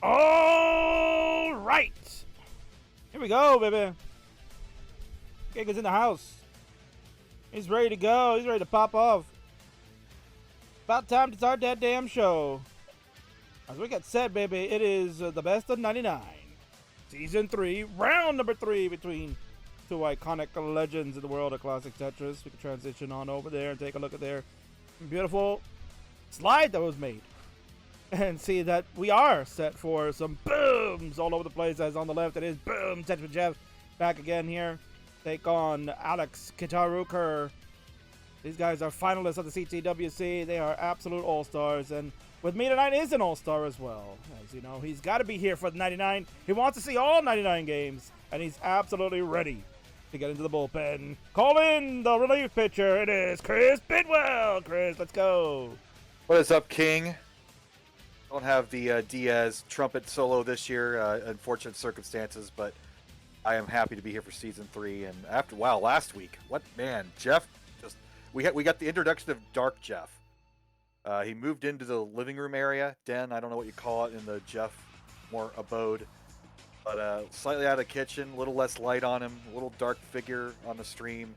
All right. Here we go, baby. Giga's in the house. He's ready to go. He's ready to pop off. About time to start that damn show. As we get set, baby, it is the best of 99. Season 3, round number 3 between two iconic legends in the world of classic Tetris. We can transition on over there and take a look at their beautiful slide that was made. And see that we are set for some booms all over the place. As on the left, it is boom. Tetris with Jeff back again here. Take on Alex, Kerr. These guys are finalists of the CTWC. They are absolute all-stars. And with me tonight is an all-star as well. As you know, he's got to be here for the 99. He wants to see all 99 games. And he's absolutely ready to get into the bullpen. Call in the relief pitcher. It is Chris Bidwell. Chris, let's go. What is up, King? Don't have the Diaz trumpet solo this year, unfortunate circumstances, but I am happy to be here for season 3. And after last week, Jeff we got the introduction of Dark Jeff. He moved into the living room area, den, I don't know what you call it in the Jeff more abode, but slightly out of the kitchen, a little less light on him, a little dark figure on the stream,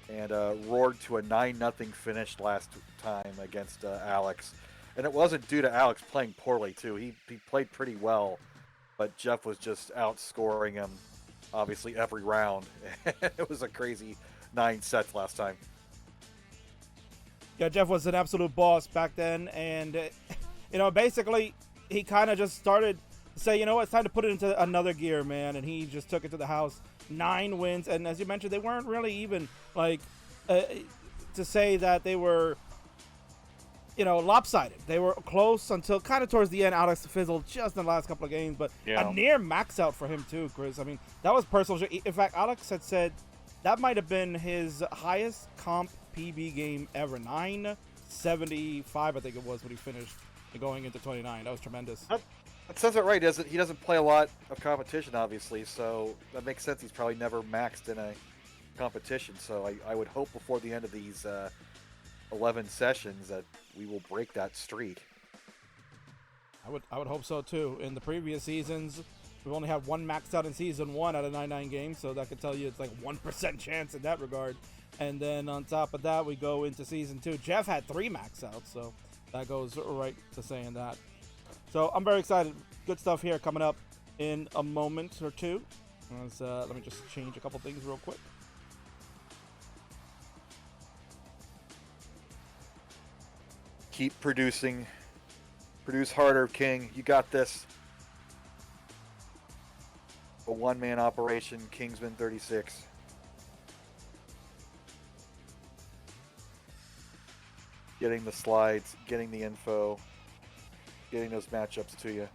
and roared to a 9-0 finish last time against Alex. And it wasn't due to Alex playing poorly, too. He played pretty well, but Jeff was just outscoring him, obviously, every round. It was a crazy 9 sets last time. Yeah, Jeff was an absolute boss back then. And, basically, he kind of just started to say, you know what, it's time to put it into another gear, man. And he just took it to the house. 9 wins. And as you mentioned, they weren't really even, to say that they were lopsided. They were close until kind of towards the end. Alex fizzled just in the last couple of games, but a near max out for him too, Chris. I mean, that was personal. In fact, Alex had said that might have been his highest comp PB game ever. 975, I think it was, when he finished going into 29. That was tremendous. That sounds about right. He doesn't play a lot of competition, obviously, so that makes sense. He's probably never maxed in a competition, so I would hope before the end of these 11 sessions that we will break that streak. I would hope so too. In the previous seasons, we've only had one maxed out in season 1 out of 99 games, so that could tell you it's like 1% chance in that regard. And then on top of that, we go into season 2. Jeff had 3 max outs, so that goes right to saying that. So I'm very excited. Good stuff here coming up in a moment or two. Let me just change a couple things real quick. Keep producing. Produce harder, King. You got this. A one-man operation, Kingsman 36. Getting the slides, getting the info, getting those matchups to you.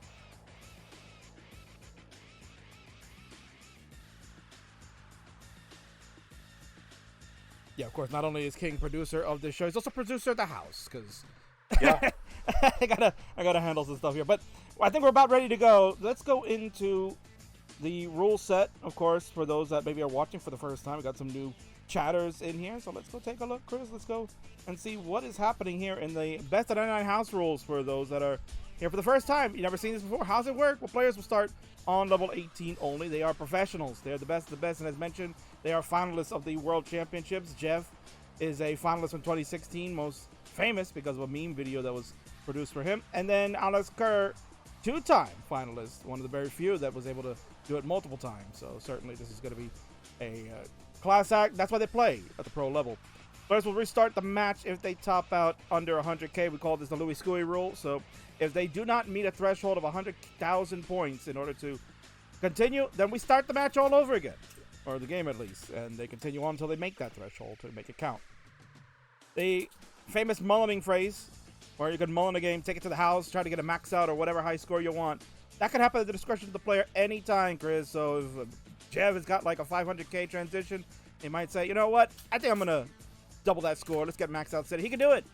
Yeah, of course, not only is King producer of this show, he's also producer of the house, because yeah. I gotta handle some stuff here. But I think we're about ready to go. Let's go into the rule set, of course, for those that maybe are watching for the first time. We got some new chatters in here, so let's go take a look, Chris. Let's go and see what is happening here in the best of 99 house rules for those that are here for the first time. You've never seen this before. How's it work? Well, players will start on level 18 only. They are professionals. They're the best of the best, and as mentioned, they are finalists of the World Championships. Jeff is a finalist from 2016, most famous because of a meme video that was produced for him. And then Alex Kerr, 2-time finalist, one of the very few that was able to do it multiple times. So certainly this is going to be a class act. That's why they play at the pro level. Players will restart the match if they top out under 100K. We call this the Louis Scuy rule. So if they do not meet a threshold of 100,000 points in order to continue, then we start the match all over again, or the game at least, and they continue on until they make that threshold to make it count. The famous mullening phrase, where you can mullen a game, take it to the house, try to get a max out or whatever high score you want. That can happen at the discretion of the player anytime, Chris. So if Jeff has got like a 500K transition, he might say, you know what, I think I'm going to double that score. Let's get max out city. He can do it.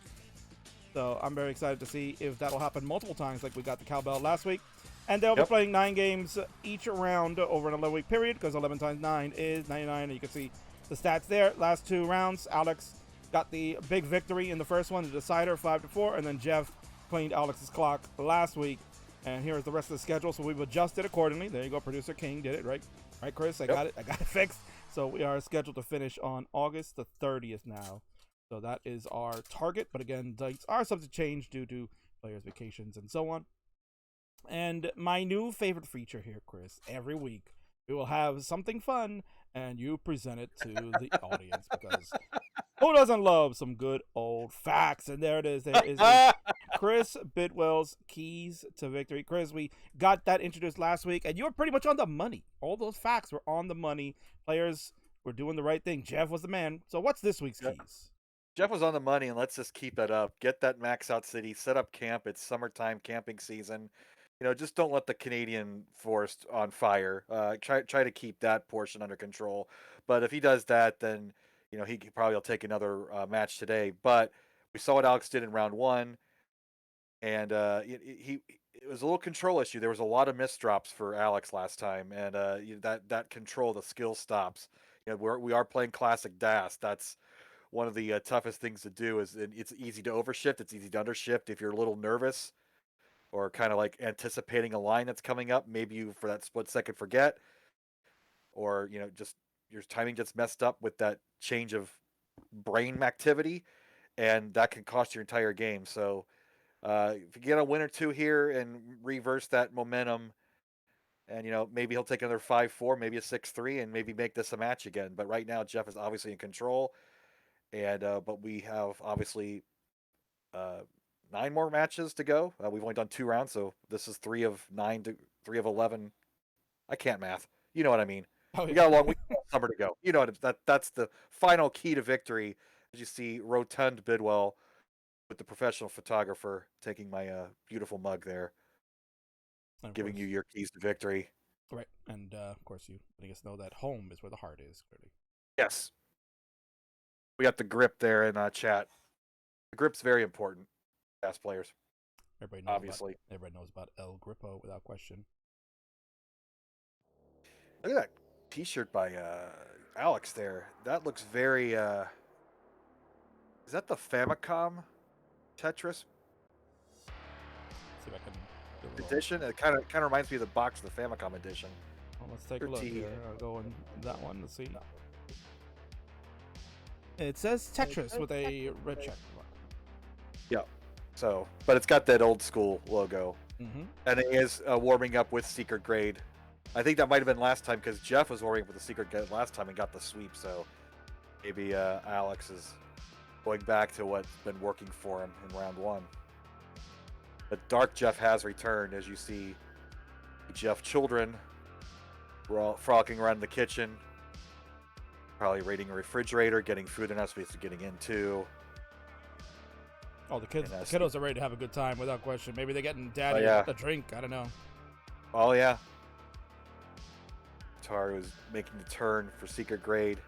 So I'm very excited to see if that will happen multiple times like we got the cowbell last week. And they'll be playing 9 games each round over an 11-week period, because 11 times 9 is 99. And you can see the stats there. Last 2 rounds, Alex got the big victory in the first one, the decider, 5-4, and then Jeff cleaned Alex's clock last week And here is the rest of the schedule. So we've adjusted accordingly. There you go. Producer King did it, right? Right, Chris? I got it. I got it fixed. So we are scheduled to finish on August the 30th now. So that is our target. But again, dates are subject to change due to players' vacations and so on. And my new favorite feature here, Chris, every week we will have something fun and you present it to the audience because who doesn't love some good old facts? And there it is. There is Chris Bidwell's Keys to Victory. Chris, we got that introduced last week, and you were pretty much on the money. All those facts were on the money. Players were doing the right thing. Jeff was the man. So what's this week's keys? Jeff was on the money, and let's just keep that up. Get that max out city, set up camp. It's summertime camping season. Just don't let the Canadian forest on fire. Try to keep that portion under control. But if he does that, then he probably will take another match today. But we saw what Alex did in round one, and it was a little control issue. There was a lot of misdrops for Alex last time, and that control, the skill stops. We are playing classic DAS. That's one of the toughest things to do. It's easy to overshift. It's easy to undershift if you're a little nervous or kind of like anticipating a line that's coming up. Maybe you, for that split second, forget, or just your timing just messed up with that change of brain activity, and that can cost your entire game. So if you get a win or two here and reverse that momentum, and maybe he'll take another 5-4, maybe a 6-3, and maybe make this a match again. But right now, Jeff is obviously in control, and but we have obviously 9 more matches to go. We've only done 2 rounds, so this is 3 of 9 to 3 of 11. I can't math. You know what I mean? Oh, yeah. We got a long week, summer to go. That's the final key to victory. As you see, Rotund Bidwell with the professional photographer taking my beautiful mug there, giving you your keys to victory. Right, and of course you letting us know that home is where the heart is, clearly. Yes. We got the grip there in chat. The grip's very important. Fast players. Everybody knows obviously. Everybody knows about El Grippo without question. Look at that T-shirt by Alex there. That looks very. Is that the Famicom Tetris See if I can edition? It kind of reminds me of the box of the Famicom edition. Well, let's take a look here. I'll go in that one. Let's see. It says Tetris with a red check mark. Yeah. So, but it's got that old school logo, and it is warming up with Secret Grade. I think that might have been last time because Jeff was warming up with the Secret Grade last time and got the sweep. So maybe Alex is going back to what's been working for him in round 1. But Dark Jeff has returned, as you see. Jeff children frolicking around the kitchen, probably raiding a refrigerator, getting food they're not supposed to be getting into. Oh, the kiddos are ready to have a good time without question. Maybe they're getting daddy a drink. I don't know. Oh, yeah. Atari was making the turn for Secret Grade.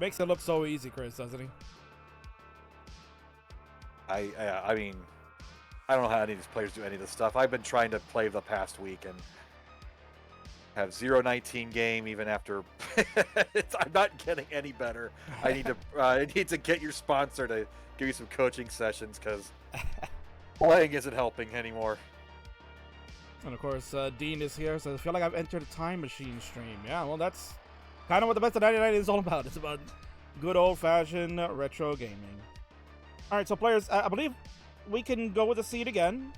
Makes it look so easy, Chris, doesn't he? I mean, I don't know how any of these players do any of this stuff. I've been trying to play the past week and have 0-19 game even after. I'm not getting any better. I need to get your sponsor to give you some coaching sessions because playing isn't helping anymore. And of course, Dean is here, so I feel like I've entered a time machine stream. Yeah, well, that's kind of what the best of 99 is all about. It's about good old-fashioned retro gaming. All right, so players, I believe we can go with the seed again.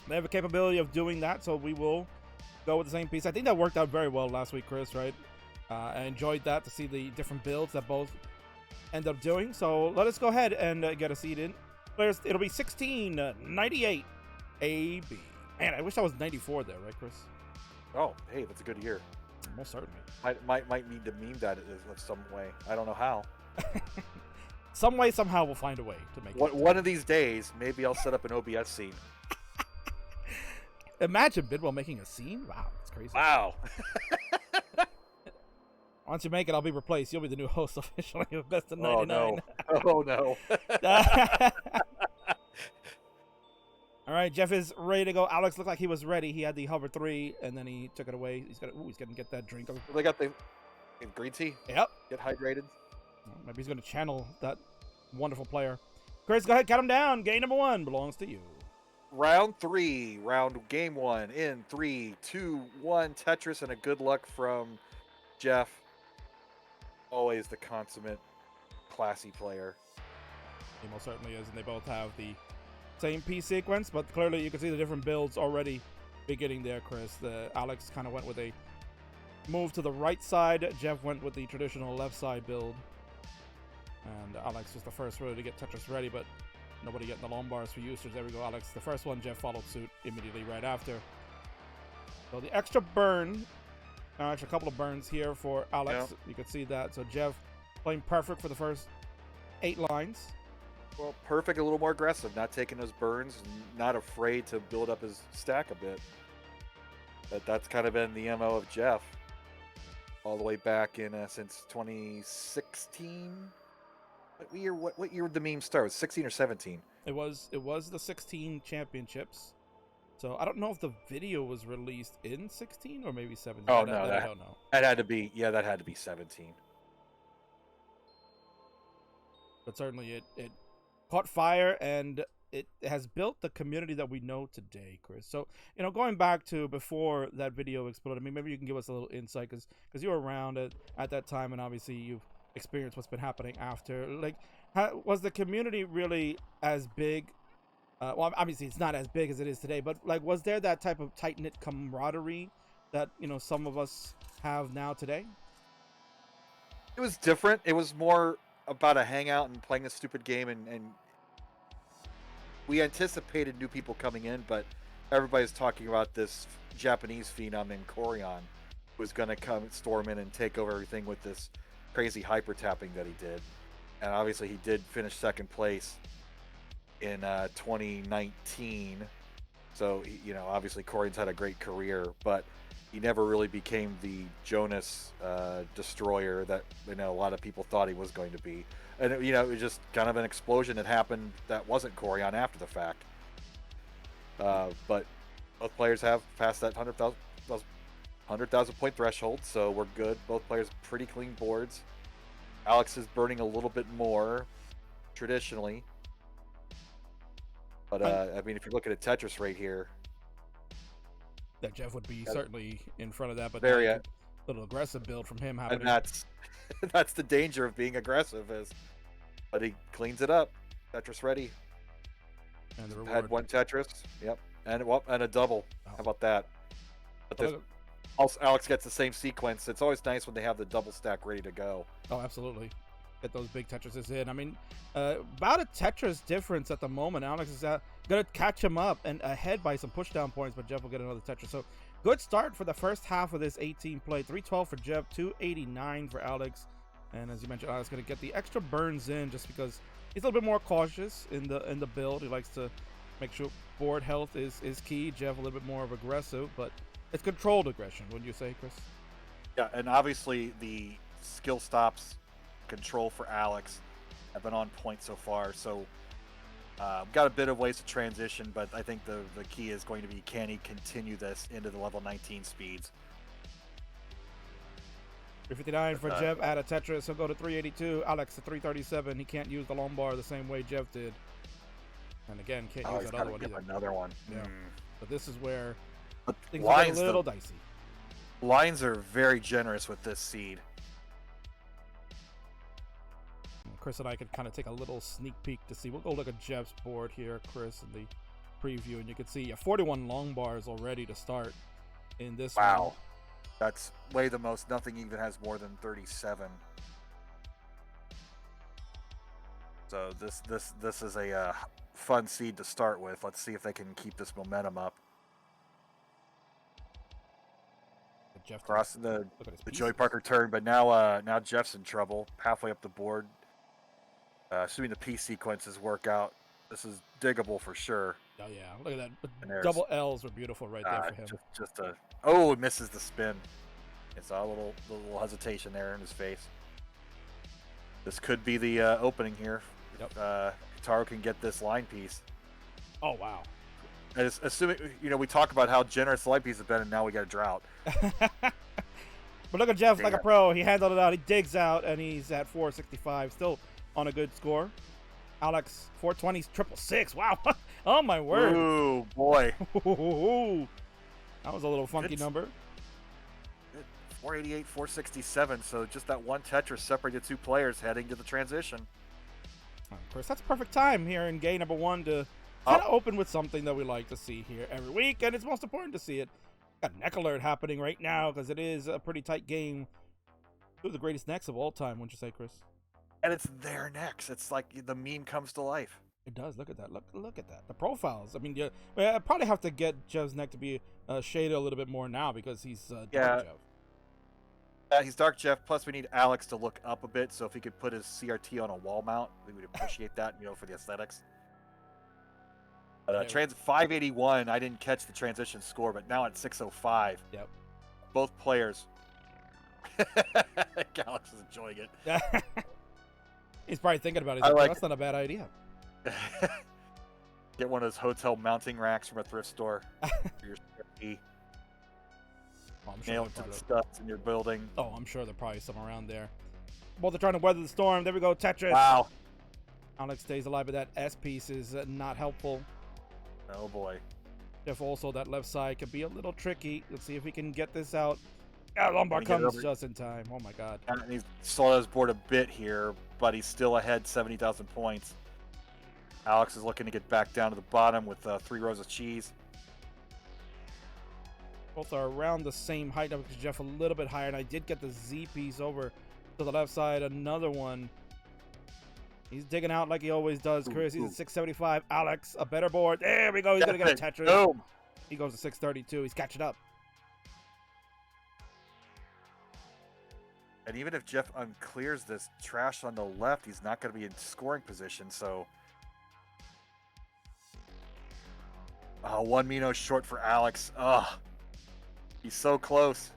They have a capability of doing that, so we will go with the same piece. I think that worked out very well last week, Chris, right? I enjoyed that, to see the different builds that both end up doing. So let us go ahead and get a seed in. Players, it'll be 1698 AB. Man, I wish I was 94 there, right, Chris? Oh, hey, that's a good year. Most certainly. Might need to meme that in some way. I don't know how. Some way, somehow, we'll find a way to make it. One of these days, maybe I'll set up an OBS scene. Imagine Bidwell making a scene? Wow, that's crazy. Wow. Once you make it, I'll be replaced. You'll be the new host officially of Best of 99. Oh, no. All right, Jeff is ready to go. Alex looked like he was ready. He had the hover 3, and then he took it away. He's going to get that drink. They got the green tea? Yep. Get hydrated. Maybe he's going to channel that wonderful player. Chris, go ahead, count him down. Game number 1 belongs to you. round 3, game 1 in 3, 2, 1. Tetris, and a good luck from Jeff. Always the consummate classy player. He most certainly is, and they both have the same piece sequence, but clearly you can see the different builds already beginning there, Chris. Alex kind of went with a move to the right side. Jeff went with the traditional left side build. And Alex was the first really to get Tetris ready, but nobody getting the long bars for users. There we go, Alex. The first one, Jeff followed suit immediately right after. So the extra burn, actually a couple of burns here for Alex. Yeah. You can see that. So Jeff playing perfect for the first 8 lines. Well, perfect, a little more aggressive, not taking those burns, not afraid to build up his stack a bit. But that's kind of been the MO of Jeff all the way back in since 2016. What year did the meme start? Was it 16 or 17? It was the 16 championships. So I don't know if the video was released in 16 or maybe 17. Oh, I don't know. That had to be 17. But certainly it caught fire, and it has built the community that we know today, Chris. So, going back to before that video exploded, I mean, maybe you can give us a little insight, because you were around at that time, and obviously you've experienced what's been happening after. Like, was the community really as big? Well, obviously it's not as big as it is today, but like, was there that type of tight-knit camaraderie that, some of us have now today? It was different. It was more about a hangout and playing a stupid game, and we anticipated new people coming in, but everybody's talking about this Japanese phenom named Corian, who was going to come storm in and take over everything with this crazy hyper tapping that he did. And obviously he did finish second place in 2019. So, obviously Corian's had a great career, but he never really became the Jonas destroyer that a lot of people thought he was going to be. And it was just kind of an explosion that happened that wasn't Corian after the fact. But both players have passed that 100,000 point threshold, so we're good. Both players pretty clean boards. Alex is burning a little bit more traditionally, but I mean, if you're looking at Tetris right here, that Jeff would be certainly in front of that, but very little aggressive build from him happening. And that's the danger of being aggressive, but he cleans it up. Tetris ready. And the reward. Had one Tetris, yep, and a double. Oh. How about that? But also, Alex gets the same sequence. It's always nice when they have the double stack ready to go. Oh, absolutely. Get those big Tetrises in. I mean, about a Tetris difference at the moment. Alex is going to catch him up and ahead by some pushdown points, but Jeff will get another Tetris. So, good start for the first half of this 18 play. 312 for Jeff, 289 for Alex. And as you mentioned, Alex going to get the extra burns in just because he's a little bit more cautious in the build. He likes to make sure board health is key. Jeff a little bit more of aggressive, but it's controlled aggression, wouldn't you say, Chris? Yeah, and obviously the skill stops control for Alex have been on point so far. So got a bit of ways to transition, but I think the key is going to be, can he continue this into the level 19 speeds? 359 for Jeff at a Tetris. He'll go to 382. Alex at 337. He can't use the long bar the same way Jeff did. And again, can't use that other one either. Another one. Yeah. But this is where things get a little dicey. Lines are very generous with this seed. Chris and I could kind of take a little sneak peek to see. We'll go look at Jeff's board here, Chris, in the preview, and you can see 41 long bars already to start in this one. Wow. That's way the most. Nothing even has more than 37. So this is a fun seed to start with. Let's see if they can keep this momentum up. Jeff crossing the Joey Parker turn, but now Jeff's in trouble. Halfway up the board. Assuming the piece sequences work out, this is diggable for sure. Oh yeah, look at that. Double L's were beautiful right there for him. It misses the spin. It's a little hesitation there in his face. This could be the opening here. Yep. Taro can get this line piece. Oh wow. And assuming we talk about how generous the line piece has been, and now we got a drought. But look at Jeff, like a pro. He handled it out. He digs out, and he's at 465, still on a good score. Alex, 420, 666. Wow. Oh, my word. Ooh, boy. That was a little funky Good. number. 488, 467. So just that one Tetris separated two players heading to the transition. Of course, that's perfect time here in game number 1 to kind of open with something that we like to see here every week, and it's most important to see it. Got neck alert happening right now because it is a pretty tight game. Two of the greatest necks of all time, wouldn't you say, Chris? And it's their necks. It's like the meme comes to life. It does. Look at that. Look at that. The profiles. I mean, I probably have to get Jev's neck to be shaded a little bit more now because he's Dark Jev. He's Dark Jeff. Plus, we need Alex to look up a bit. So if he could put his CRT on a wall mount, we would appreciate that, for the aesthetics. 581. I didn't catch the transition score, but now at 605. Yep. Both players. Alex is enjoying it. He's probably thinking about it. That's not a bad idea. Get one of those hotel mounting racks from a thrift store for your CRT. Nail it to the studs in your building. Oh, I'm sure there's probably some around there. Both are trying to weather the storm. There we go, Tetris. Wow. Alex stays alive, but that S piece is not helpful. Oh boy. If also that left side could be a little tricky. Let's see if we can get this out. Lombard comes just in time. Oh my God. And he's slowed his board a bit here, but he's still ahead 70,000 points. Alex is looking to get back down to the bottom with 3 rows of cheese. Both are around the same height now because Jeff a little bit higher, and I did get the Z piece over to the left side. Another one. He's digging out like he always does. Chris, he's at 675. Alex, a better board. There we go. He's going to get a Tetris. Boom. He goes to 632. He's catching up. And even if Jeff unclears this trash on the left, he's not going to be in scoring position. So, one Mino short for Alex. He's so close.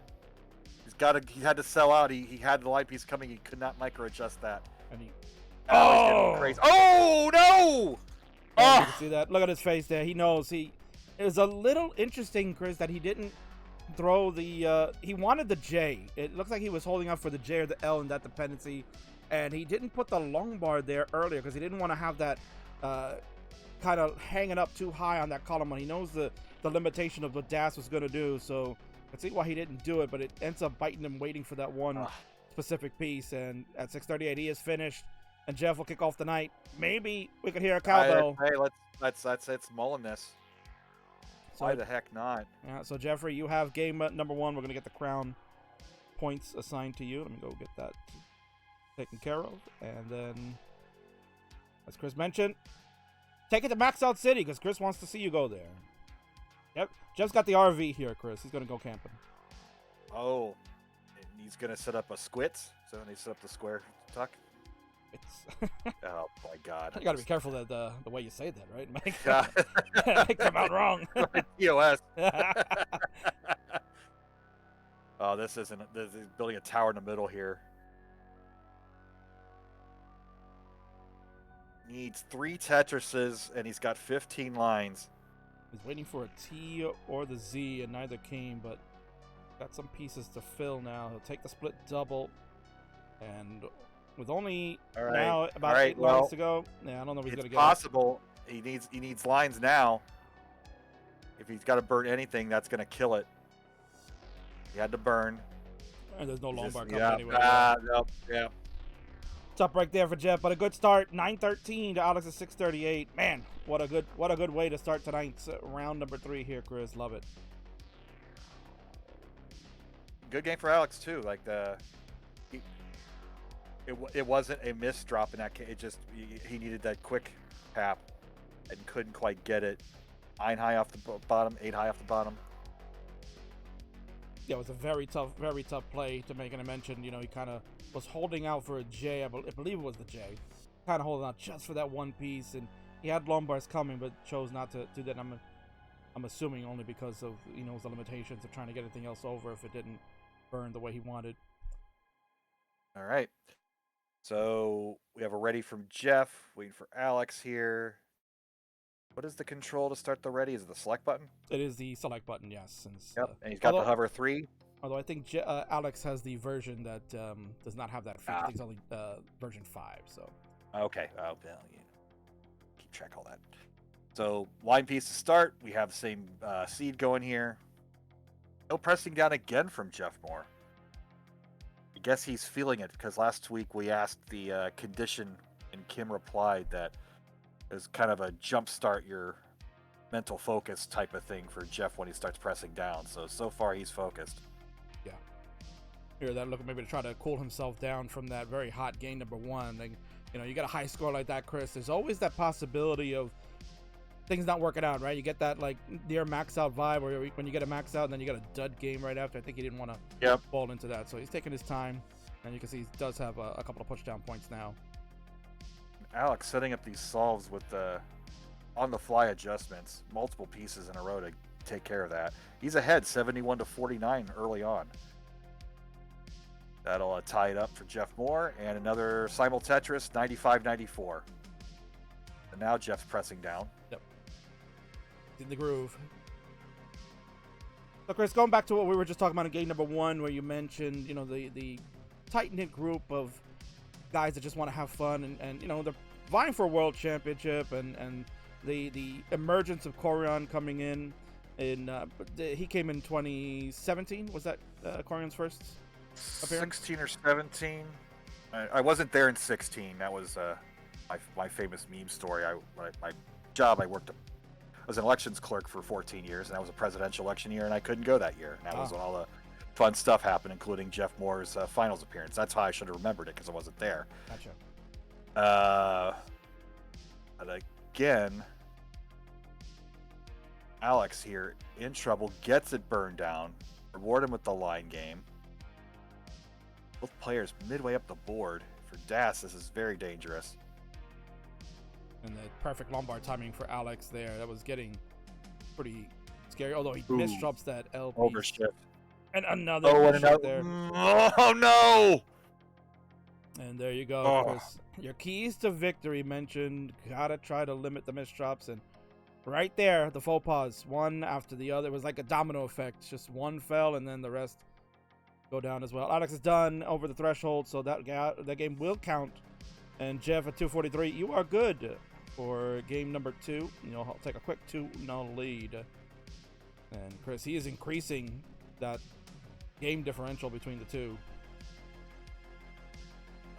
He had to sell out. He had the light piece coming. He could not micro adjust that. And he's getting crazy. Oh no! Oh, you can see that. Look at his face there. He knows. It was a little interesting, Chris, that he didn't throw the he wanted the J. It looks like he was holding up for the J or the L in that dependency, and he didn't put the Lombard there earlier because he didn't want to have that kind of hanging up too high on that column when he knows the limitation of what Das was going to do. So let's see why he didn't do it, but it ends up biting him waiting for that one specific piece. And at 638 he is finished, and Jeff will kick off the night. Maybe we could hear a cowbell. Hey, let's mulling this. Why the heck not? Yeah, so Jeffrey, you have game number 1. We're going to get the crown points assigned to you. Let me go get that taken care of. And then, as Chris mentioned, take it to Max Out City because Chris wants to see you go there. Yep, Jeff's got the RV here, Chris. He's going to go camping. Oh, and he's going to set up a squits. So he set up the square tuck. Oh my God! You got to be careful that the way you say that, right? Make come out wrong. TOS. Oh, this isn't. This is building a tower in the middle here. Needs 3 Tetrises, and he's got 15 lines. He's waiting for a T or the Z, and neither came, but got some pieces to fill now. He'll take the split double, and with only now about 8 lines to go, yeah, I don't know if he's going to get it. It's possible. He needs lines now. If he's got to burn anything, that's going to kill it. He had to burn. And there's no Lombard coming anyway. Yeah. Top right there for Jeff, but a good start. 913 to Alex at 638. Man, what a good way to start tonight's round number 3 here, Chris. Love it. Good game for Alex too. Like it wasn't a miss drop in that case. It just he needed that quick tap and couldn't quite get it. 9 high off the bottom, 8 high off the bottom. Yeah, it was a very tough play to make. And I mentioned, he kind of was holding out for a J. I believe it was the J. Kind of holding out just for that one piece, and he had Lombards coming, but chose not to do that. I'm assuming only because of the limitations of trying to get anything else over if it didn't burn the way he wanted. All right. So we have a ready from Jeff, waiting for Alex here. What is the control to start the ready? Is it the select button? It is the select button, yes. Since, yep, and he's got the hover 3. Although I think Alex has the version that does not have that feature. I think it's only version 5. So. Okay. Oh, well, yeah. keep track of all that. So line piece to start. We have the same seed going here. No pressing down again from Jeff Moore. I guess he's feeling it because last week we asked the condition, and Kim replied that it was kind of a jumpstart your mental focus type of thing for Jeff when he starts pressing down. So far he's focused. Yeah. Here, that look maybe to try to cool himself down from that very hot game number one. Like, you get a high score like that, Chris. There's always that possibility of things not working out, right? You get that like near max out vibe, where when you get a max out and then you get a dud game right after. I think he didn't want to fall into that, so he's taking his time, and you can see he does have a couple of push down points now. Alex setting up these solves with the on the fly adjustments, multiple pieces in a row to take care of that. He's ahead 71-49 early on. That'll tie it up for Jeff Moore, and another simul Tetris 95-94. And now Jeff's pressing down. Yep. In the groove. So Chris, going back to what we were just talking about in game number one, where you mentioned, the tight-knit group of guys that just want to have fun, and they're vying for a world championship, and the emergence of Corian coming in he came in 2017. Was that Corian's first appearance? 16 or 17. I wasn't there in 16. That was my famous meme story. My job, I was an elections clerk for 14 years, and that was a presidential election year, and I couldn't go that year. And that was when all the fun stuff happened, including Jeff Moore's finals appearance. That's how I should have remembered it, because I wasn't there. Gotcha. But again, Alex here in trouble, gets it burned down. Reward him with the line game. Both players midway up the board. For Das, this is very dangerous. And the perfect Lombard timing for Alex there. That was getting pretty scary, although he misdrops that LP. Overshift. And another there. Oh, no! And there you go, Chris. Your keys to victory mentioned. Gotta try to limit the misdrops. And right there, the faux pas, one after the other. It was like a domino effect. Just one fell, and then the rest go down as well. Alex is done over the threshold, so that game will count. And Jeff at 243, you are good for game number two. You'll take a quick 2-0 lead. And Chris, he is increasing that game differential between the two.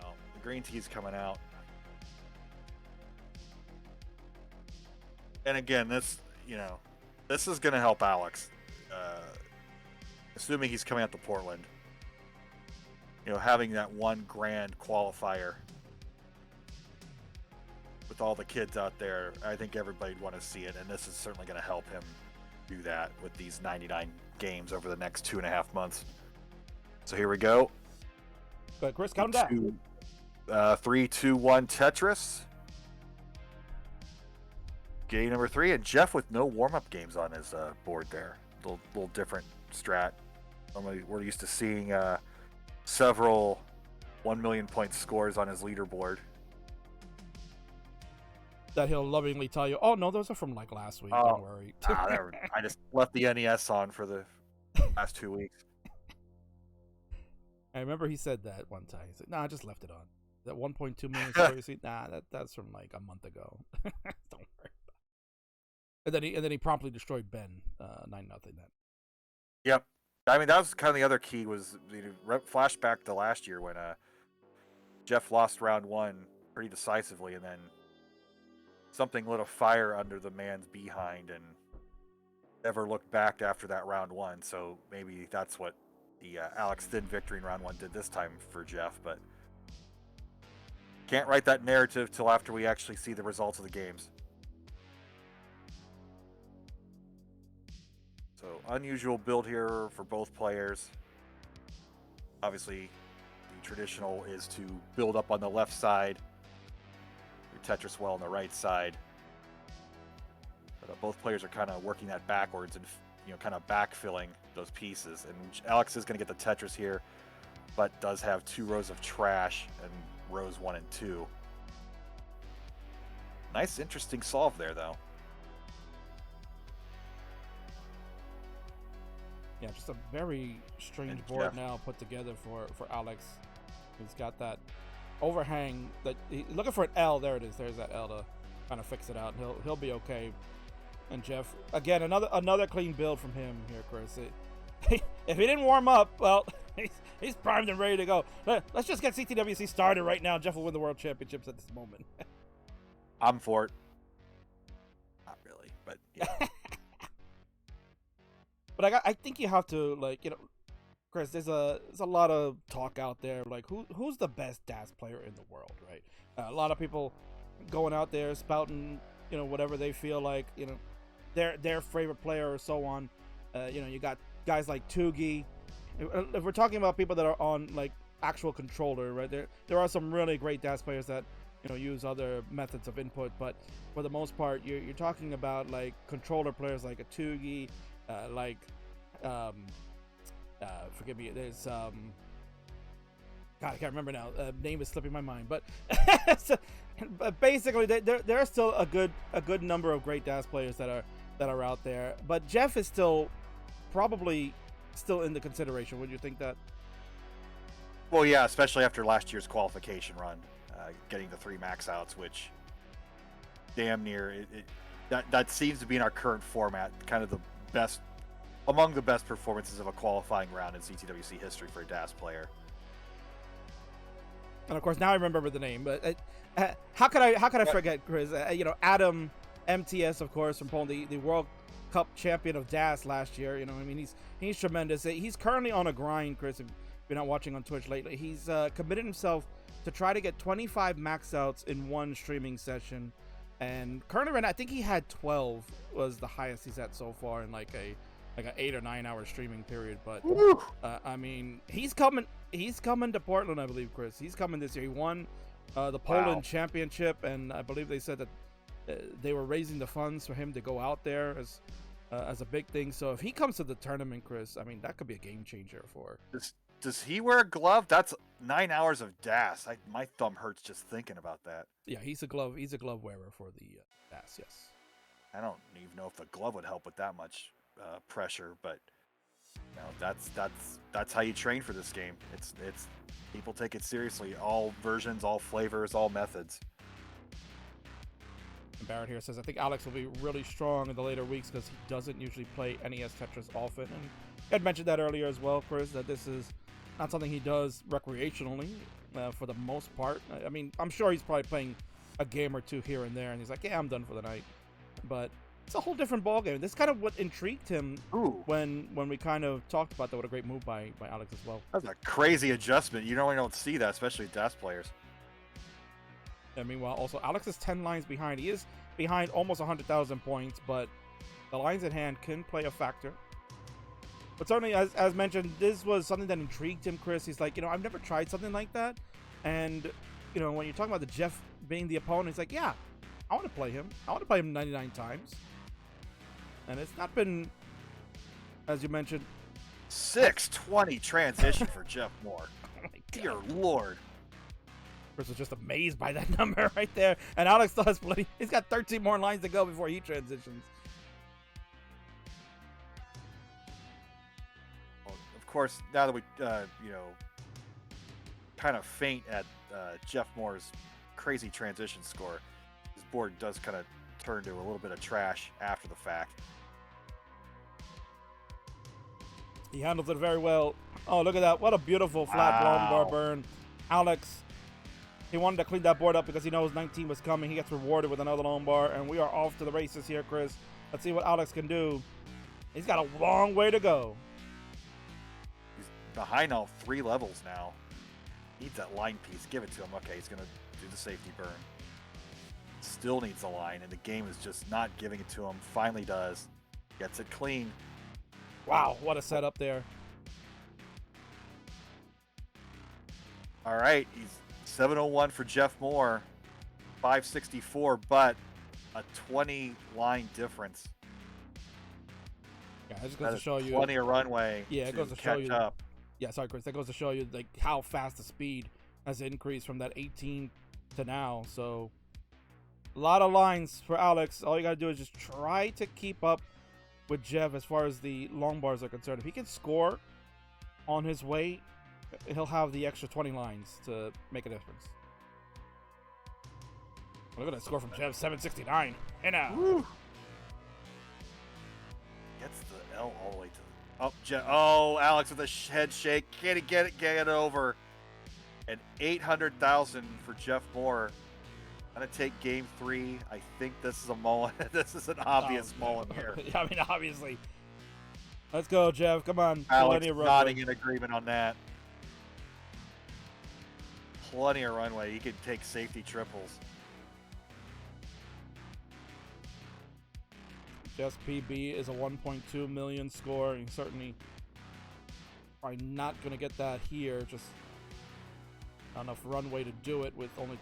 Oh, the green tea's coming out. And again, this is going to help Alex. Assuming he's coming out to Portland. Having that one grand qualifier with all the kids out there, I think everybody'd want to see it, and this is certainly going to help him do that with these 99 games over the next 2.5 months. So here we go. But Chris, count down. 3, 2, 1 Tetris. Game number 3, and Jeff with no warm-up games on his board there. Little different strat. We're used to seeing several 1 million point scores on his leaderboard. That he'll lovingly tell you, oh, no, those are from like last week. Don't worry. I just left the NES on for the last 2 weeks. I remember he said that one time. He said, I just left it on. That 1.2 million score you see? That's from like a month ago. Don't worry. And then he promptly destroyed Ben 9-0 then. Yep. I mean, that was kind of the other key was flashback to last year when Jeff lost round one pretty decisively, and then something lit a fire under the man's behind and never looked back after that round one. So maybe that's what the Alex Thin victory in round one did this time for Jeff, but can't write that narrative till after we actually see the results of the games. So unusual build here for both players. Obviously, the traditional is to build up on the left side, your Tetris well on the right side. But both players are kind of working that backwards and kind of backfilling those pieces. And Alex is going to get the Tetris here, but does have 2 rows of trash and rows 1 and 2. Nice, interesting solve there, though. Yeah, just a very strange board now put together for Alex. He's got that overhang that looking for an L. There it is. There's that L to kind of fix it out. He'll be okay. And Jeff, again, another clean build from him here, Chris. If he didn't warm up, well, he's primed and ready to go. Let's just get CTWC started right now. Jeff will win the World Championships at this moment. I'm for it. Not really, but yeah. But I think you have to, like, Chris, there's a lot of talk out there, like who's the best DAS player in the world, right? A lot of people going out there spouting, whatever they feel like, their favorite player or so on. You got guys like Tugi. If we're talking about people that are on like actual controller, right? There are some really great DAS players that use other methods of input, but for the most part, you're talking about like controller players like a Tugi, forgive me. There's God, I can't remember now. Name is slipping my mind, but but basically, there are still a good number of great DAS players that are out there. But Jeff is probably still in the consideration. Would you think that? Well, yeah, especially after last year's qualification run, getting the 3 max outs, which damn near that seems to be in our current format, kind of the best. Among the best performances of a qualifying round in CTWC history for a DAS player. And of course, now I remember the name, but how could I forget, Chris? Adam MTS, of course, from Poland, the World Cup champion of DAS last year. He's tremendous. He's currently on a grind, Chris. If you're not watching on Twitch lately, he's committed himself to try to get 25 max outs in one streaming session. And currently, right now, I think he had 12 was the highest he's at so far in like an 8 or 9 hour streaming period. But he's coming to Portland, I believe, Chris. He's coming this year. He won the Poland championship, and I believe they said that they were raising the funds for him to go out there as a big thing. So if he comes to the tournament, Chris, that could be a game changer for. Does he wear a glove? That's 9 hours of DAS. My thumb hurts just thinking about that. Yeah, he's a glove wearer for the DAS. Yes. I don't even know if the glove would help with that much pressure, but that's how you train for this game. It's people take it seriously. All versions, all flavors, all methods. Barrett here says, I think Alex will be really strong in the later weeks because he doesn't usually play NES Tetris often. And I had mentioned that earlier as well, Chris, that this is not something he does recreationally for the most part. I'm sure he's probably playing a game or two here and there, and he's like, yeah, I'm done for the night. But it's a whole different ballgame. This is kind of what intrigued him when we kind of talked about that. What a great move by Alex as well. That's a crazy adjustment. You normally don't see that, especially with DAS players. And meanwhile, also, Alex is 10 lines behind. He is behind almost 100,000 points, but the lines at hand can play a factor. But certainly, as mentioned, this was something that intrigued him, Chris. He's like, I've never tried something like that. And, when you're talking about the Jeff being the opponent, he's like, yeah, I want to play him. I want to play him 99 times. And it's not been, as you mentioned, 620 transition for Jeff Moore. Oh my Dear Lord. Chris was just amazed by that number right there. And Alex still has plenty. He's got 13 more lines to go before he transitions. Well, of course, now that we, kind of faint at Jeff Moore's crazy transition score, his board does kind of turn to a little bit of trash after the fact. He handles it very well. Oh, look at that. What a beautiful flat long bar burn. Alex, he wanted to clean that board up because he knows 19 was coming. He gets rewarded with another long bar, and we are off to the races here, Chris. Let's see what Alex can do. He's got a long way to go. He's behind all 3 levels now. Needs that line piece. Give it to him. Okay, he's going to do the safety burn. Still needs a line, and the game is just not giving it to him. Finally does. Gets it clean. Wow, what a setup there. All right, he's 701 for Jeff Moore, 564, but a 20-line difference. Yeah, it just goes to show you. Plenty of runway. Yeah, it goes to show you. Up. Yeah, sorry, Chris. That goes to show you like how fast the speed has increased from that 18 to now. So a lot of lines for Alex. All you gotta do is just try to keep up with Jeff as far as the long bars are concerned. If he can score on his way, he'll have the extra 20 lines to make a difference. Look at that score from Jeff, 769. And now. Woo. Gets the L all the way to the... Oh, Alex with a head shake. Can he get it over? And 800,000 for Jeff Moore. I'm gonna take game 3. I think this is a mulligan. This is an obvious mulligan here. I mean, obviously. Let's go, Jeff. Come on. Alex nodding in agreement on that. Plenty of runway. He can take safety triples. Jeff's PB is a 1.2 million score. And certainly probably not going to get that here. Just not enough runway to do it with only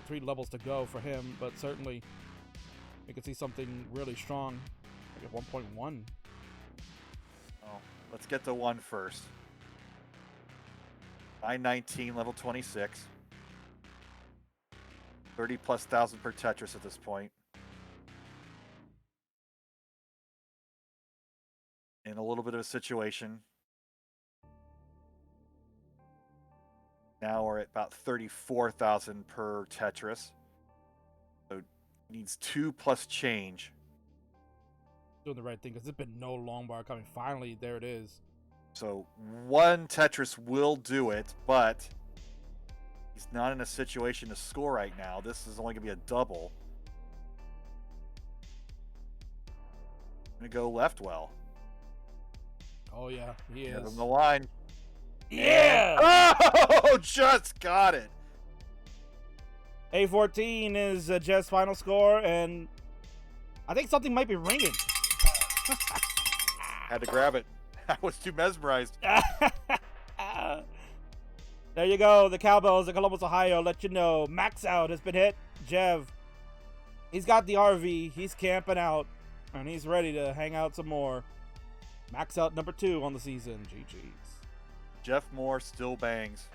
three levels to go for him. But certainly you can see something really strong. Like at 1.1. Oh, let's get to 1 first. 919, level 26. 30+ thousand per Tetris at this point. In a little bit of a situation. Now we're at about 34,000 per Tetris. So needs 2+ change. Doing the right thing because there's been no long bar coming. Finally, there it is. So 1 Tetris will do it, but he's not in a situation to score right now. This is only going to be a double. I'm going to go left well. Oh, yeah, he is. Give him the line. Yeah! Oh, just got it. A14 is Jeff's final score, and I think something might be ringing. Had to grab it. I was too mesmerized. There you go. The Cowbells of Columbus, Ohio let you know. Max out has been hit. Jev, he's got the RV. He's camping out, and he's ready to hang out some more. Max out number 2 on the season. GG's. Jeff Moore still bangs.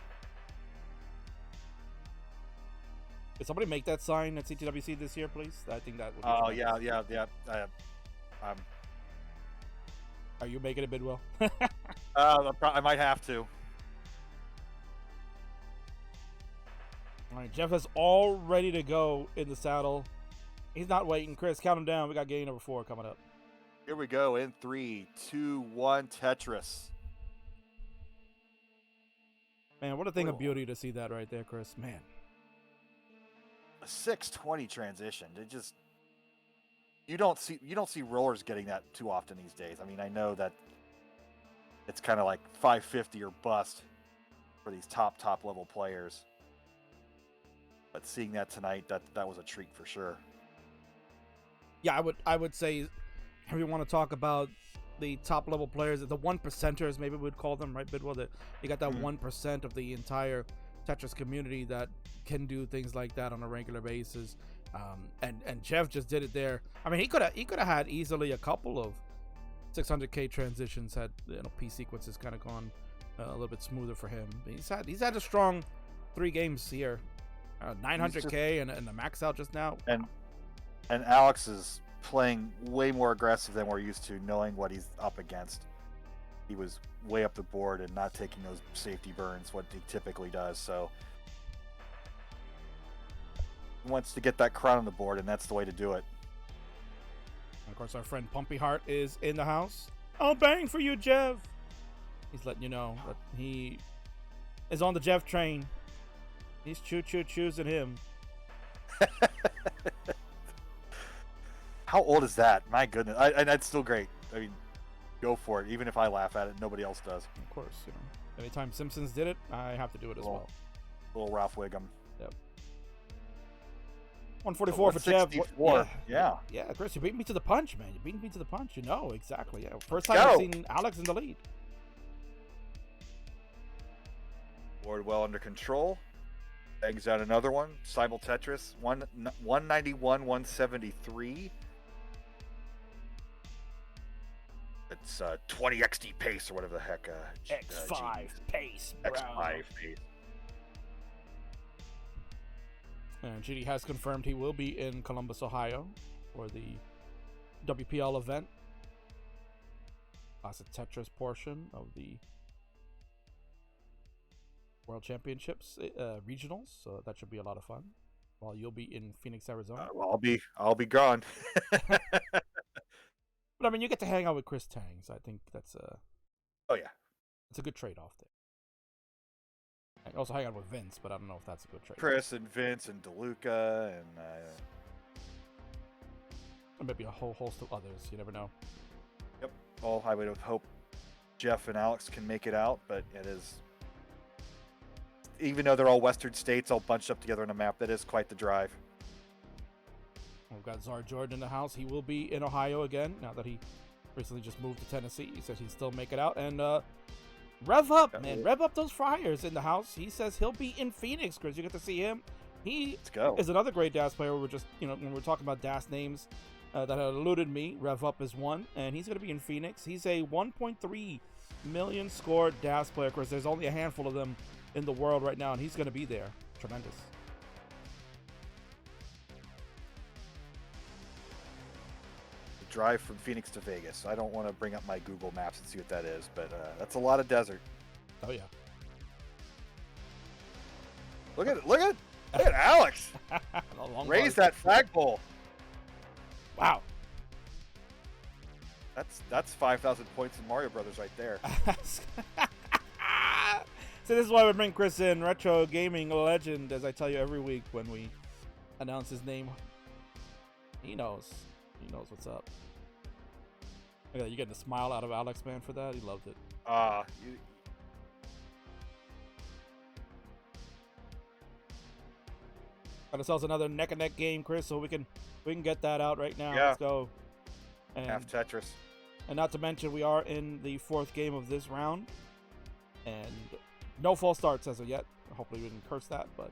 Did somebody make that sign at CTWC this year, please? I think that would be Oh, yeah. Are you making it, Bidwell? I might have to. All right, Jeff is all ready to go in the saddle. He's not waiting. Chris, count him down. We got game number 4 coming up. Here we go in 3, 2, 1, Tetris. Man, what a thing of beauty to see that right there, Chris. Man. A 620 transition. It just you don't see rollers getting that too often these days. I mean, I know that it's kind of like 550 or bust for these top level players. But seeing that tonight, that was a treat for sure. Yeah, I would say if you want to talk about the top level players, the 1%ers, maybe we'd call them, right, Bidwell? That you got that 1% of the entire Tetris community that can do things like that on a regular basis. And Jeff just did it there. I mean, he could have had easily a couple of 600K transitions had P sequences kind of gone a little bit smoother for him. He's had a strong 3 games here, 900K and the max out just now. And Alex is playing way more aggressive than we're used to, knowing what he's up against. He was way up the board and not taking those safety burns, what he typically does. So he wants to get that crown on the board, and that's the way to do it. And of course, our friend Pumpy Heart is in the house. I'll bang for you, Jeff. He's letting you know that he is on the Jeff train. He's choosing him. How old is that? My goodness. And that's still great. I mean, go for it. Even if I laugh at it, nobody else does. Of course, anytime Simpsons did it, I have to do it as well. Little Ralph Wiggum. Yep. 144 for Jeff. Yeah. Yeah, Chris, you beat me to the punch, man. You beat me to the punch. Exactly. Yeah. First time I've seen Alex in the lead. Board well under control. Bangs out another one. Simul Tetris. 191, 173. It's 20 XD pace or whatever the heck. X5 pace, bro. X5 pace. And GD has confirmed he will be in Columbus, Ohio for the WPL event. ClassicTetris portion of the World Championships regionals, so that should be a lot of fun. while you'll be in Phoenix, Arizona. Well, I'll be gone. But I mean, you get to hang out with Chris Tang, so I think that's Oh yeah, it's a good trade-off there. I also hang out with Vince, but I don't know if that's a good trade. Chris and Vince and DeLuca and maybe a whole host of others. You never know. yep. Well, I would hope Jeff and Alex can make it out, but it is, even though they're all Western states, all bunched up together on a map, that is quite the drive. We've got Czar Jordan in the house. He will be in Ohio again now that he recently just moved to Tennessee. He says he'll still make it out. And rev up, man. Rev up those Friars in the house. He says he'll be in Phoenix, Chris. You get to see him. He is another great DAS player. We're just, when we're talking about DAS names that have eluded me, Rev Up is one. And he's going to be in Phoenix. He's a 1.3 million score DAS player, Chris. There's only a handful of them in the world right now, and he's going to be there. Tremendous. Drive from Phoenix to Vegas. I don't want to bring up my Google Maps and see what that is, but that's a lot of desert. Oh yeah. Look at Alex. Raise that flagpole. Wow. That's 5,000 points in Mario Brothers right there. So this is why we bring Chris in, retro gaming legend, as I tell you every week when we announce his name. He knows. He knows what's up. Look at that. You getting a smile out of Alex, man, for that? He loved it. Got ourselves another neck and neck game, Chris, so we can get that out right now. Yeah. Let's go. And, half Tetris. And not to mention, we are in the fourth game of this round. And no false starts as of yet. Hopefully we didn't curse that, but...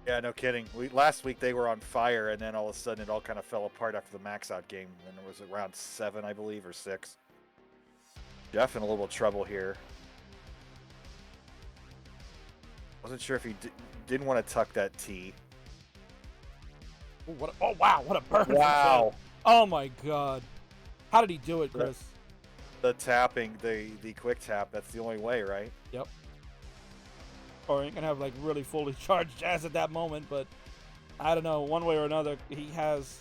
Yeah, no kidding. Last week they were on fire, and then all of a sudden it all kind of fell apart after the max out game. And it was around 7, I believe, or 6. Jeff in a little trouble here. Wasn't sure if he didn't want to tuck that T. Ooh, oh wow, what a burn! Wow! Oh my God, how did he do it, Chris? The tapping, the quick tap. That's the only way, right? Yep. Or you can have like really fully charged Jazz at that moment, but I don't know, one way or another, he has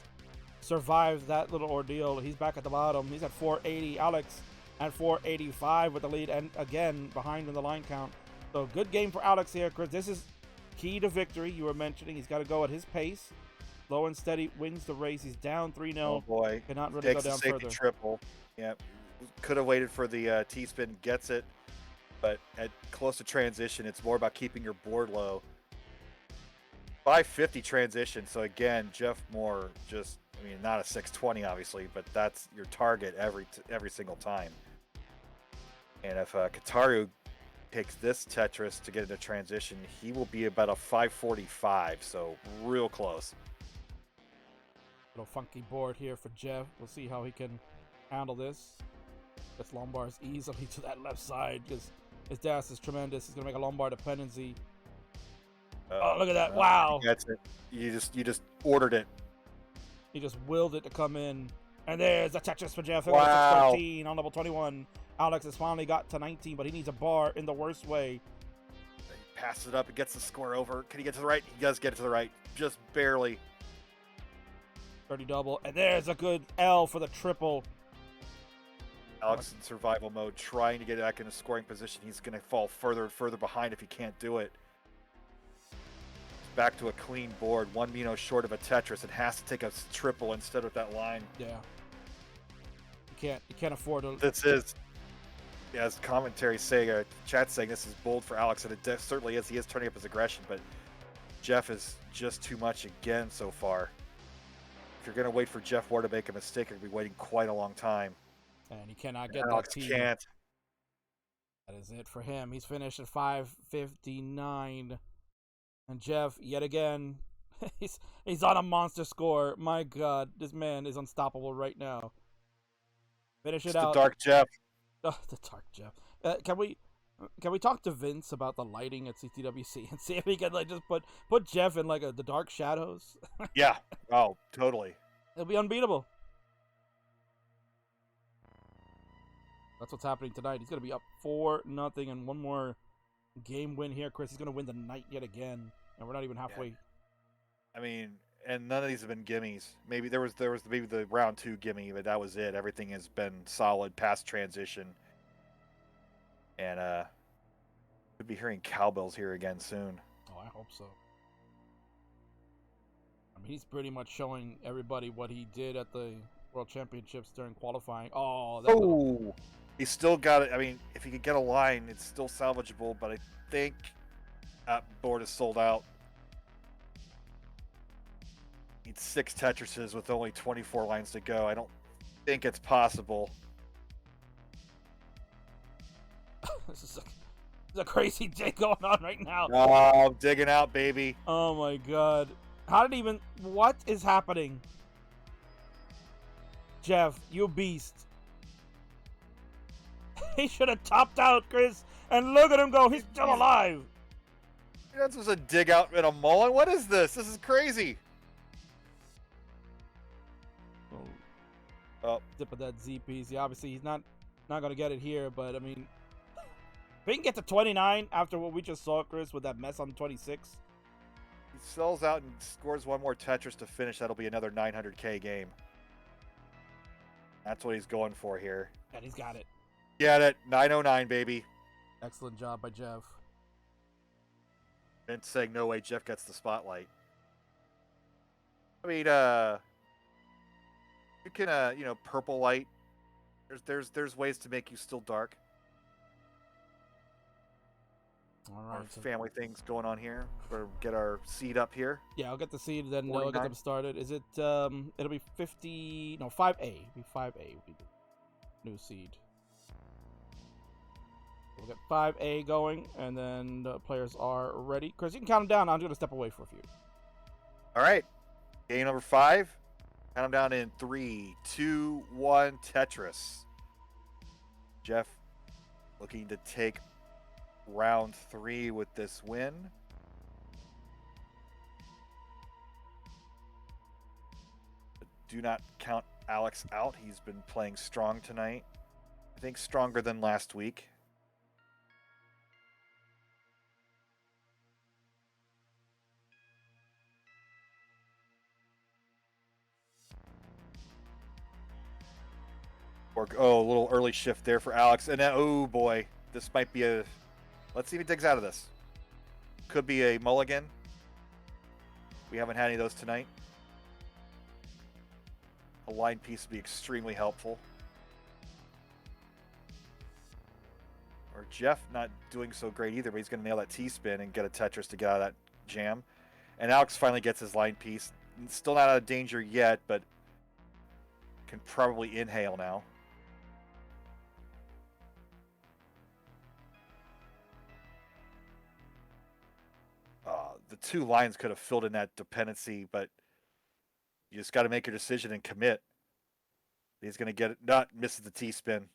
survived that little ordeal. He's back at the bottom. He's at 480. Alex at 485 with the lead, and again behind in the line count. So good game for Alex here, Chris. This is key to victory. You were mentioning he's got to go at his pace. Low and steady wins the race. He's down 3-0. Oh boy, cannot really go down further. Triple. Yep. Could have waited for the T-spin. Gets it. But at close to transition, it's more about keeping your board low. 550 transition. So again, Jeff Moore just, I mean, not a 620 obviously, but that's your target every single time. And if Kataru takes this Tetris to get into transition, he will be about a 545. So real close. Little funky board here for Jeff. We'll see how he can handle this. Gets Lombard's easily to that left side because his dash is tremendous. He's gonna make a Lombard dependency. Oh, look at that! Wow. That's it. You just ordered it. He just willed it to come in, and there's the Tetris for Jeff. Wow. 13 on level 21. Alex has finally got to 19, but he needs a bar in the worst way. He passes it up and gets the score over. Can he get to the right? He does get it to the right, just barely. 30 double, and there's a good L for the triple. Alex in survival mode, trying to get back in a scoring position. He's going to fall further and further behind if he can't do it. Back to a clean board, 1 Mino short of a Tetris. It has to take a triple instead of that line. Yeah. You can't afford to. This is, as commentary say, chat saying this is bold for Alex, and it certainly is. He is turning up his aggression, but Jeff is just too much again so far. If you're going to wait for Jeff Ward to make a mistake, you're going to be waiting quite a long time. And he cannot get Alex that T. Can't. That is it for him. He's finished at 559. And Jeff, yet again, he's on a monster score. My God, this man is unstoppable right now. Finish it out. The Dark Jeff. Oh, the Dark Jeff. Can we talk to Vince about the lighting at CTWC and see if he can like just put Jeff in like the dark shadows? Yeah. Oh, totally. It'll be unbeatable. That's what's happening tonight. He's gonna be up 4-0 and one more game win here, Chris. He's gonna win the night yet again, and we're not even halfway. I mean, and none of these have been gimmies. Maybe there was maybe the round 2 gimme, but that was it. Everything has been solid past transition. And could be hearing cowbells here again soon. Oh, I hope so. I mean, he's pretty much showing everybody what he did at the World Championships during qualifying. Oh, that little... He's still got it. I mean, if he could get a line, it's still salvageable, but I think that board is sold out. Needs 6 Tetrises with only 24 lines to go. I don't think it's possible. This is a crazy day going on right now. Oh, I'm digging out, baby. Oh my god. How did even... What is happening? Jeff, you beast. He should have topped out, Chris. And look at him go. He's still alive. You're not supposed to dig out in a mullen. What is this? This is crazy. Oh. Dip of that Z piece. Yeah, obviously he's not going to get it here. But, I mean... If he can get to 29 after what we just saw, Chris, with that mess on 26... He sells out and scores one more Tetris to finish. That'll be another 900k game. That's what he's going for here. And he's got it. Get it. 909, baby. Excellent job by Jeff. Vince saying, no way, Jeff gets the spotlight. I mean, you can, you know, purple light. There's ways to make you still dark. All right. Our family things going on here. Or get our seed up here. Yeah, I'll get the seed, then I'll get them started. Is it, it'll be 50, no, 5A. It'll be 5A will be the new seed. We'll get 5A going, and then the players are ready. Chris, you can count them down. I'm going to step away for a few. All right. Game number 5. Count them down in 3, 2, 1, Tetris. Jeff looking to take round 3 with this win. But do not count Alex out. He's been playing strong tonight. I think stronger than last week. Oh, a little early shift there for Alex. And then, oh boy, this might be a... Let's see if he digs out of this. Could be a mulligan. We haven't had any of those tonight. A line piece would be extremely helpful. Or Jeff not doing so great either, but he's going to nail that T-spin and get a Tetris to get out of that jam. And Alex finally gets his line piece. Still not out of danger yet, but can probably inhale now. The 2 lines could have filled in that dependency, but you just got to make your decision and commit. He's going to get it. Not misses the T-spin.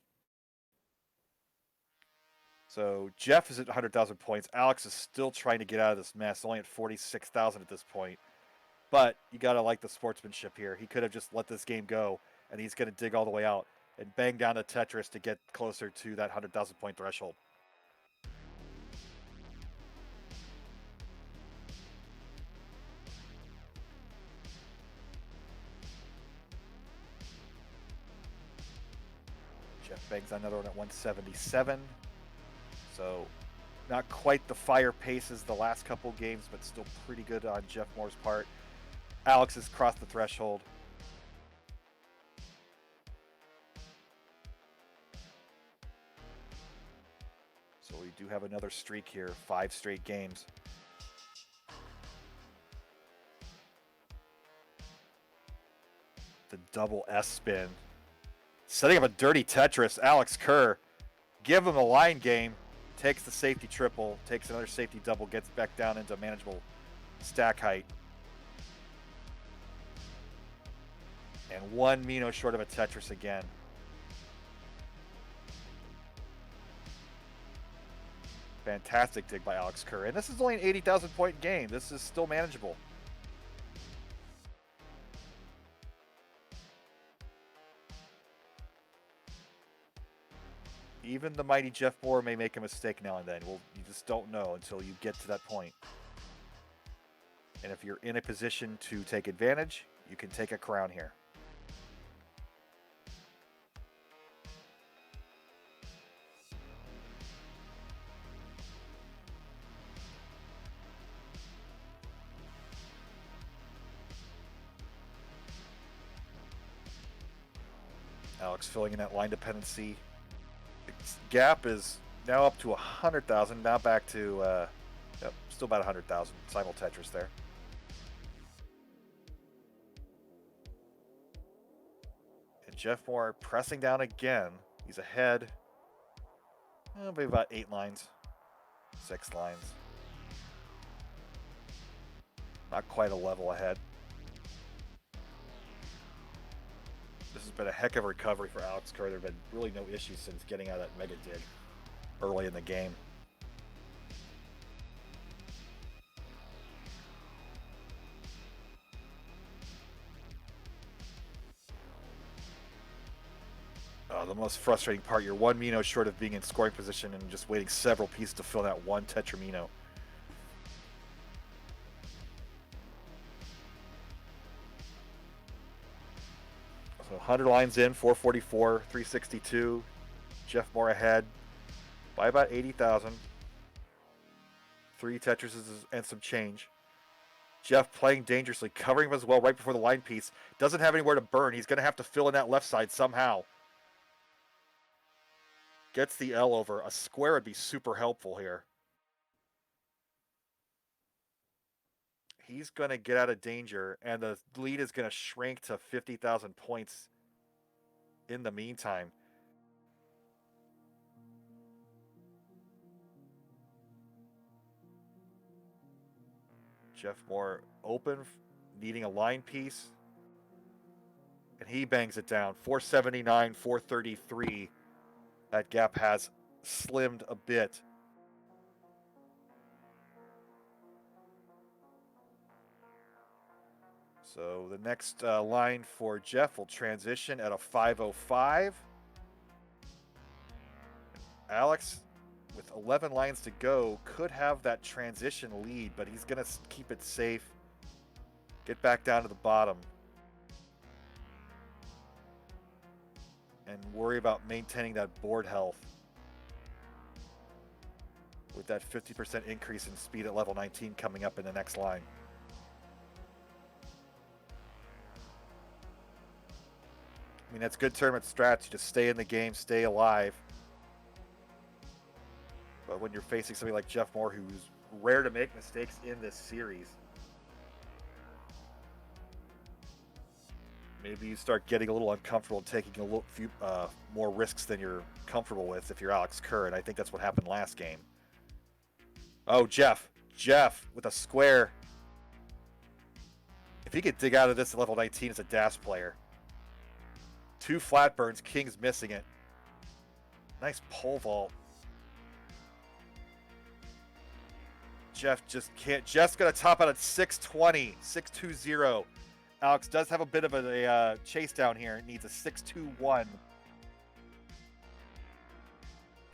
So Jeff is at 100,000 points. Alex is still trying to get out of this mess, only at 46,000 at this point. But you got to like the sportsmanship here. He could have just let this game go, and he's going to dig all the way out and bang down the Tetris to get closer to that 100,000 point threshold. Jeff bangs another one at 177. So not quite the fire pace as the last couple games, but still pretty good on Jeff Moore's part. Alex has crossed the threshold. So we do have another streak here, 5 straight games. The double S spin. Setting up a dirty Tetris, Alex Kerr. Give him a line game. Takes the safety triple, takes another safety double, gets back down into manageable stack height. And 1 Mino short of a Tetris again. Fantastic dig by Alex Kerr. And this is only an 80,000 point game. This is still manageable. Even the mighty Jeff Moore may make a mistake now and then. Well, you just don't know until you get to that point. And if you're in a position to take advantage, you can take a crown here. Alex filling in that line dependency. The gap is now up to 100,000. Now back to, yep, still about 100,000. Simul Tetris there. And Jeff Moore pressing down again. He's ahead. Maybe about 8 lines. 6 lines. Not quite a level ahead. This has been a heck of a recovery for Alex Kerr. There have been really no issues since getting out of that mega dig early in the game. The most frustrating part, you're 1 Mino short of being in scoring position and just waiting several pieces to fill that 1 Tetramino. So 100 lines in, 444, 362. Jeff Moore ahead by about 80,000. 3 Tetrises and some change. Jeff playing dangerously, covering him as well right before the line piece. Doesn't have anywhere to burn. He's going to have to fill in that left side somehow. Gets the L over. A square would be super helpful here. He's going to get out of danger, and the lead is going to shrink to 50,000 points in the meantime. Jeff Moore open, needing a line piece. And he bangs it down. 479, 433. That gap has slimmed a bit. So the next line for Jeff will transition at a 505. Alex, with 11 lines to go, could have that transition lead, but he's going to keep it safe. Get back down to the bottom. And worry about maintaining that board health with that 50% increase in speed at level 19 coming up in the next line. I mean, that's good tournament strats. You just stay in the game, stay alive. But when you're facing somebody like Jeff Moore, who's rare to make mistakes in this series, maybe you start getting a little uncomfortable and taking a little few more risks than you're comfortable with if you're Alex Kerr, and I think that's what happened last game. Oh, Jeff with a square. If he could dig out of this at level 19 as a dash player. 2 flat burns, King's missing it. Nice pole vault. Jeff just can't. Jeff's going to top out at 620, 620. Alex does have a bit of a chase down here. It needs a 621.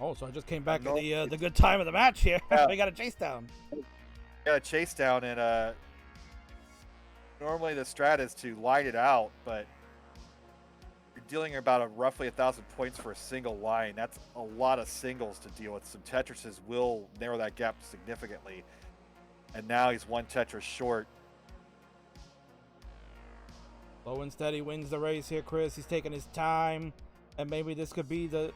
Oh, so I just came back at the good time of the match here. Yeah. We got a chase down. Got a chase down, and normally the strat is to line it out, but you're dealing about roughly 1,000 points for a single line. That's a lot of singles to deal with. Some Tetrises will narrow that gap significantly. And now he's 1 Tetris short. Slow and steady wins the race here, Chris. He's taking his time, and maybe this could be the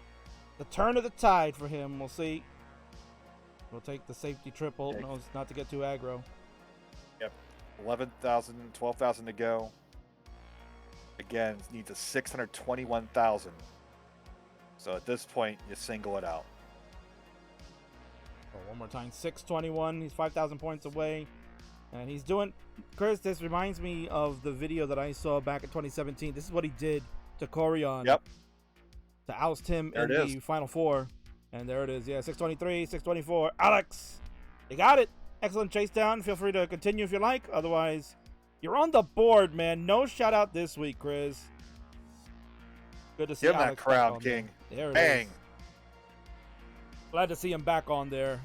turn of the tide for him. We'll see. We'll take the safety triple. Okay. Knows not to get too aggro. Yep. 11,000, 12,000 to go. Again, needs a 621,000. So at this point, you single it out. Oh, one more time. 621. He's 5,000 points away. And he's doing... Chris, this reminds me of the video that I saw back in 2017. This is what he did to Corion. Yep. To oust him There in it the is. Final Four. And there it is. Yeah, 623, 624. Alex! You got it. Excellent chase down. Feel free to continue if you like. Otherwise, you're on the board, man. No shout out this week, Chris. Good to see Give him that Alex back crown, on King. There it Bang. is. Glad to see him back on there.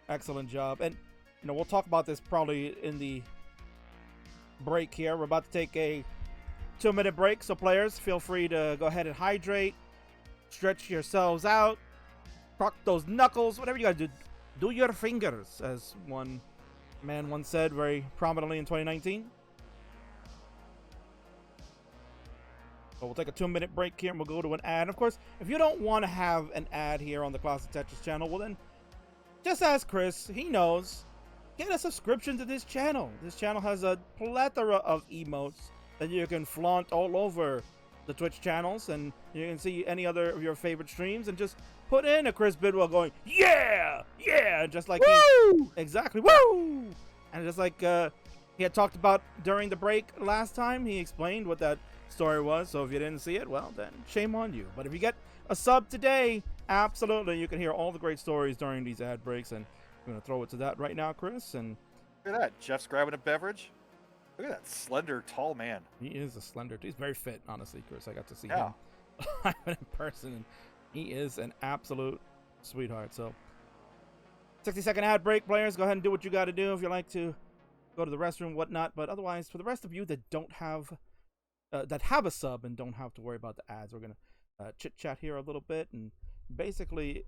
Excellent job. And we'll talk about this probably in the break here. We're about to take a 2-minute break, so players, feel free to go ahead and hydrate, stretch yourselves out, crack those knuckles, whatever you gotta do. Do your fingers, as one man once said very prominently in 2019. So we'll take a 2-minute break here and we'll go to an ad. Of course, if you don't want to have an ad here on the Classic Tetris channel, well then, just ask Chris. He knows. Get a subscription to this channel. This channel has a plethora of emotes that you can flaunt all over the Twitch channels, and you can see any other of your favorite streams and just put in a Chris Bidwell going, yeah, yeah, just like Woo! Exactly, woo! And just like he had talked about during the break last time, he explained what that story was. So if you didn't see it, well, then shame on you. But if you get a sub today, absolutely, you can hear all the great stories during these ad breaks, and I'm going to throw it to that right now, Chris. And look at that. Jeff's grabbing a beverage. Look at that slender, tall man. he is a slender. He's very fit, honestly, Chris. I got to see Yeah. him in person, and he is an absolute sweetheart. So 60-second ad break, players. Go ahead and do what you got to do if you like to go to the restroom, whatnot. But otherwise, for the rest of you that don't have that have a sub and don't have to worry about the ads, we're gonna chit chat here a little bit. And basically,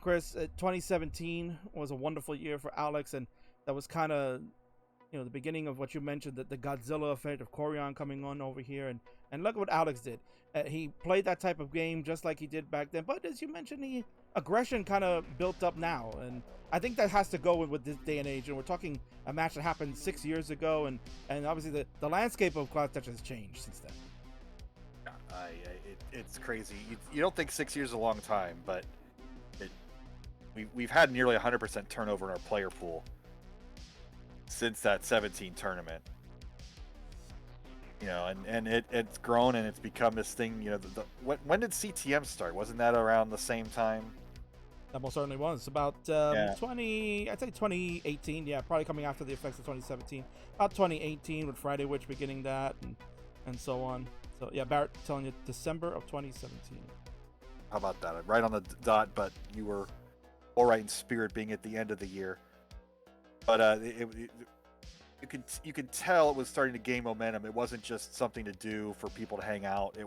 Chris, 2017 was a wonderful year for Alex, and that was kind of the beginning of what you mentioned, that the Godzilla effect of Corian coming on over here, and look at what Alex did. He played that type of game just like he did back then, but as you mentioned, the aggression kind of built up now, and I think that has to go with this day and age. And we're talking a match that happened 6 years ago, and obviously the landscape of ClassicTetris has changed since then. It's crazy. You don't think 6 years is a long time, but we've had nearly 100% turnover in our player pool since that 17 tournament. And it's grown and it's become this thing. When did CTM start? Wasn't that around the same time? That most certainly was. About I'd say 2018. Yeah, probably coming after the effects of 2017. About 2018 with Friday Witch beginning that, and so on. So yeah, Barrett telling you December of 2017. How about that? Right on the dot, but you were all right in spirit being at the end of the year. But you could tell it was starting to gain momentum. It wasn't just something to do for people to hang out.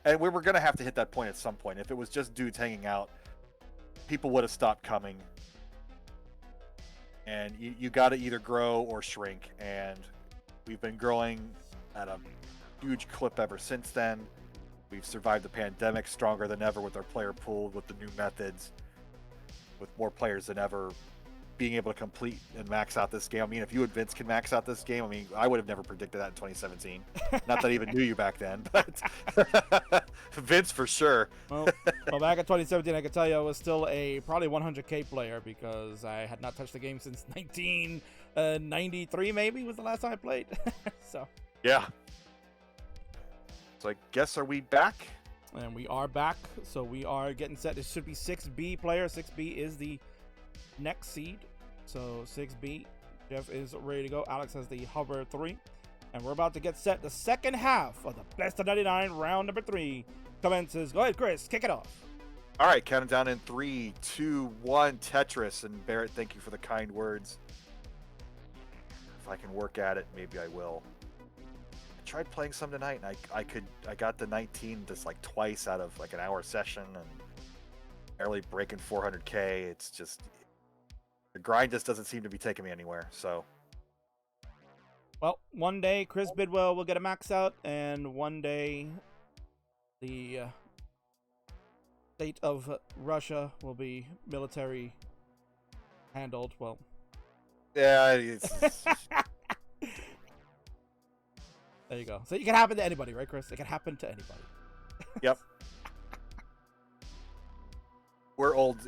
And we were going to have to hit that point at some point. If it was just dudes hanging out, people would have stopped coming. And you got to either grow or shrink. And we've been growing at a huge clip ever since then. We've survived the pandemic stronger than ever with our player pool, with the new methods, with more players than ever being able to complete and max out this game. I mean, if you and Vince can max out this game, I mean, I would have never predicted that in 2017. Not that I even knew you back then, but Vince for sure. Well, back in 2017, I could tell you I was still a probably 100K player because I had not touched the game since 1993, maybe was the last time I played. So yeah. So I guess, are we back? And we are back. So we are getting set. It should be 6B player. 6B is the next seed. So 6B, Jeff is ready to go. Alex has the hover 3, and we're about to get set. The second half of the best of 99 round number 3 commences. Go ahead, Chris, kick it off. All right, counting down in 3, 2, 1, Tetris. And Barrett, thank you for the kind words. If I can work at it, maybe I will. I tried playing some tonight, and I got the 19 just like twice out of like an hour session, and barely breaking 400K. It's just, the grind just doesn't seem to be taking me anywhere. So, well, one day Chris Bidwell will get a max out, and one day the state of Russia will be military handled. Well, yeah, there you go. So it can happen to anybody, right, Chris? It can happen to anybody. Yep. We're old,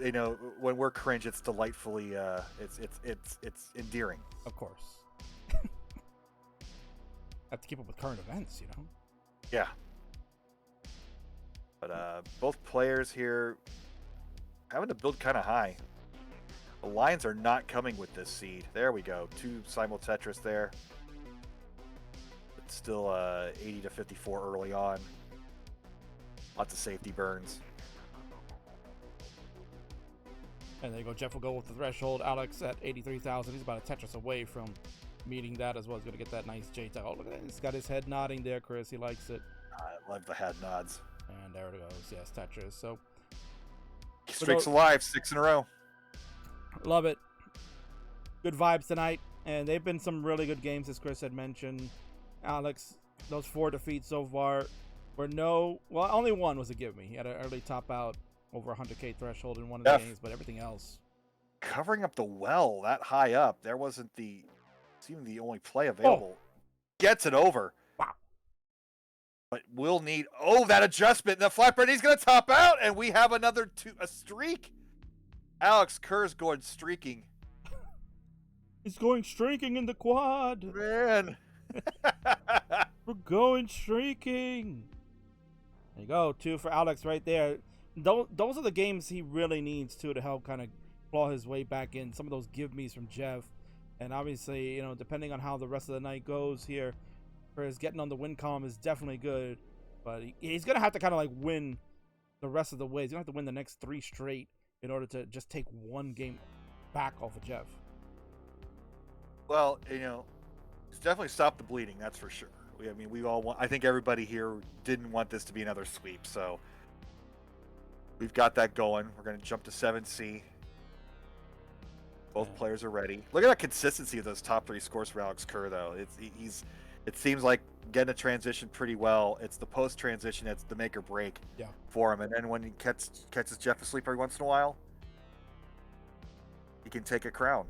when we're cringe, it's delightfully, it's endearing. Of course. Have to keep up with current events, Yeah. But both players here having to build kind of high. The lines are not coming with this seed. There we go. 2 simul Tetris there. It's still 80 to 54 early on. Lots of safety burns. And there you go. Jeff will go with the threshold. Alex at 83,000. He's about a Tetris away from meeting that as well. He's going to get that nice J. Oh, look at that. He's got his head nodding there, Chris. He likes it. I love the head nods. And there it goes. Yes, Tetris. So streaks alive, 6 in a row. Love it. Good vibes tonight. And they've been some really good games, as Chris had mentioned. Alex, those 4 defeats so far were only one was a give me. He had an early top out over 100K threshold in one of the games, but everything else. Covering up the well that high up. There wasn't seemed the only play available. Gets it over. Wow. But we'll need, that adjustment in the flatbread. He's going to top out, and we have a streak. Alex Kerr's going streaking. He's going streaking in the quad. Man. We're going streaking. There you go. 2 for Alex right there. Those are the games he really needs to help kind of claw his way back in. Some of those give-me's from Jeff. And obviously, depending on how the rest of the night goes here, Chris getting on the win column is definitely good. But he's going to have to kind of win the rest of the way. He's going to have to win the next 3 straight in order to just take one game back off of Jeff. Well, it's definitely stopped the bleeding, that's for sure. We all want, I think everybody here didn't want this to be another sweep, so we've got that going. We're going to jump to 7C. Both players are ready. Look at that consistency of those top 3 scores for Alex Kerr, though. It seems like getting a transition pretty well. It's the post transition that's the make or break for him. And then when he catches Jeff asleep every once in a while, he can take a crown.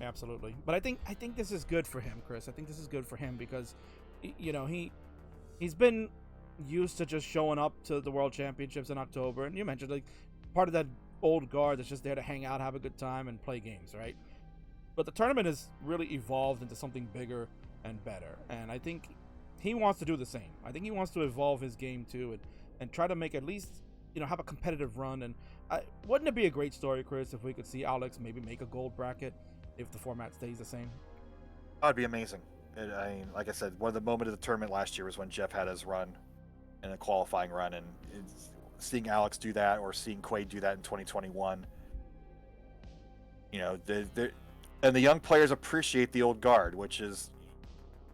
Absolutely. But I think this is good for him, Chris. I think this is good for him because, he's been used to just showing up to the World Championships in October. And you mentioned, part of that old guard that's just there to hang out, have a good time, and play games, right? But the tournament has really evolved into something bigger and better. And I think he wants to do the same. I think he wants to evolve his game, too, and try to make at least, have a competitive run. And wouldn't it be a great story, Chris, if we could see Alex maybe make a gold bracket if the format stays the same? That'd be amazing. Like I said, one of the moments of the tournament last year was when Jeff had his run in a qualifying run, and seeing Alex do that or seeing Quaid do that in 2021, and the young players appreciate the old guard, which is,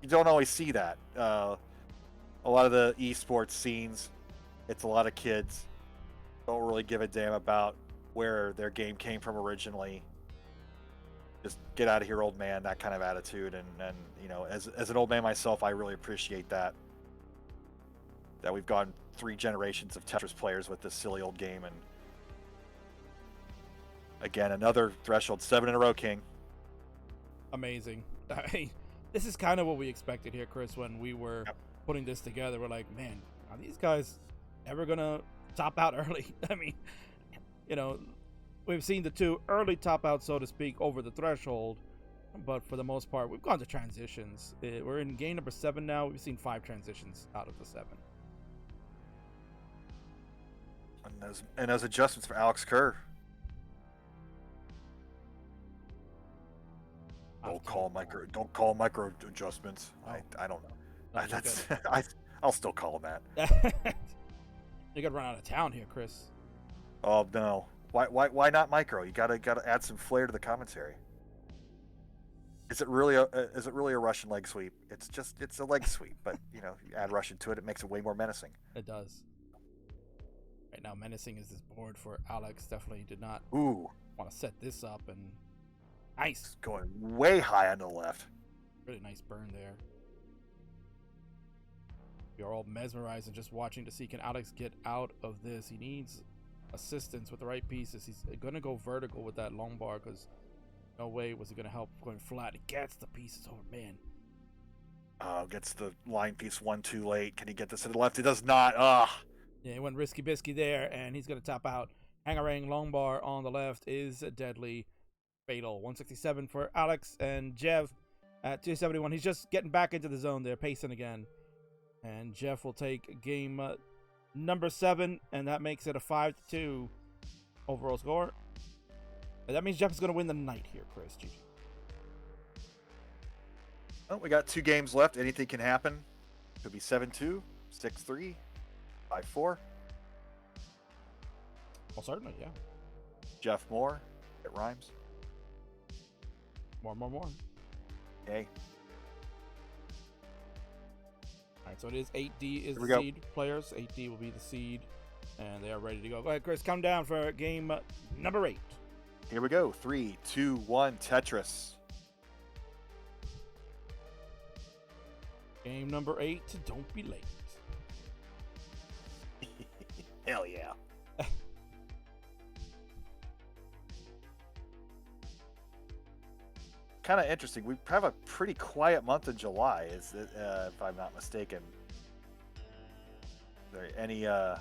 you don't always see that. A lot of the esports scenes, it's a lot of kids don't really give a damn about where their game came from originally. Just get out of here, old man, that kind of attitude. And as an old man myself, I really appreciate that we've gone 3 generations of Tetris players with this silly old game. And again, another threshold, 7 in a row, King. Amazing. This is kind of what we expected here, Chris, when we were putting this together. We're like, man, are these guys ever gonna top out early? I mean, we've seen the 2 early top outs, so to speak, over the threshold, but for the most part, we've gone to transitions. We're in game number 7 now. We've seen 5 transitions out of the 7. And those adjustments for Alex Kerr. Don't call micro adjustments. Oh. I don't know. No, I'll still call them that. You gotta run out of town here, Chris. Oh no. Why not micro? You gotta add some flair to the commentary. Is it really a Russian leg sweep? It's a leg sweep, but you add Russian to it, it makes it way more menacing. It does. Right now, menacing is this board for Alex. Definitely did not want to set this up, and nice. It's going way high on the left. Really nice burn there. We are all mesmerized and just watching to see, can Alex get out of this? He needs assistance with the right pieces. He's going to go vertical with that long bar because no way was it going to help going flat. He gets the pieces over, man. Gets the line piece 1 too late. Can he get this to the left? He does not. Yeah, he went risky bisky there, and he's going to top out. Hangarang long bar on the left is deadly fatal. 167 for Alex, and Jeff at 271. He's just getting back into the zone there, pacing again. And Jeff will take game number 7, and that makes it a 5-2 overall score. And that means Jeff is going to win the night here, Chris. GG. Well, we got 2 games left. Anything can happen. Could be 7-2, 6-3, 5-4. Well, certainly, yeah. Jeff Moore. It rhymes. More. Okay. All right, so it is 8D is Here we the go. seed players. 8D will be the seed, and they are ready to go. Go ahead, Chris. Count down for game number 8. Here we go. 3, 2, 1. Tetris. Game number 8. Don't be late. Hell yeah. Kind of interesting. We have a pretty quiet month in July, if I'm not mistaken. Are there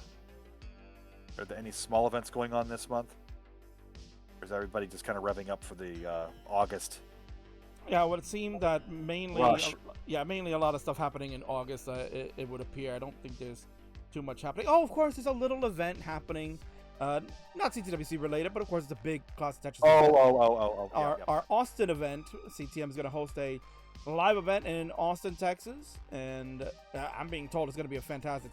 any small events going on this month? Or is everybody just kind of revving up for the August? Yeah, it would seem that mainly, Rush. mainly a lot of stuff happening in August. It would appear. I don't think there's too much happening. Oh, of course, there's a little event happening. Not CTWC related, but of course it's a big ClassicTetris event. Our Austin event, CTM is going to host a live event in Austin, Texas, and I'm being told it's going to be a fantastic.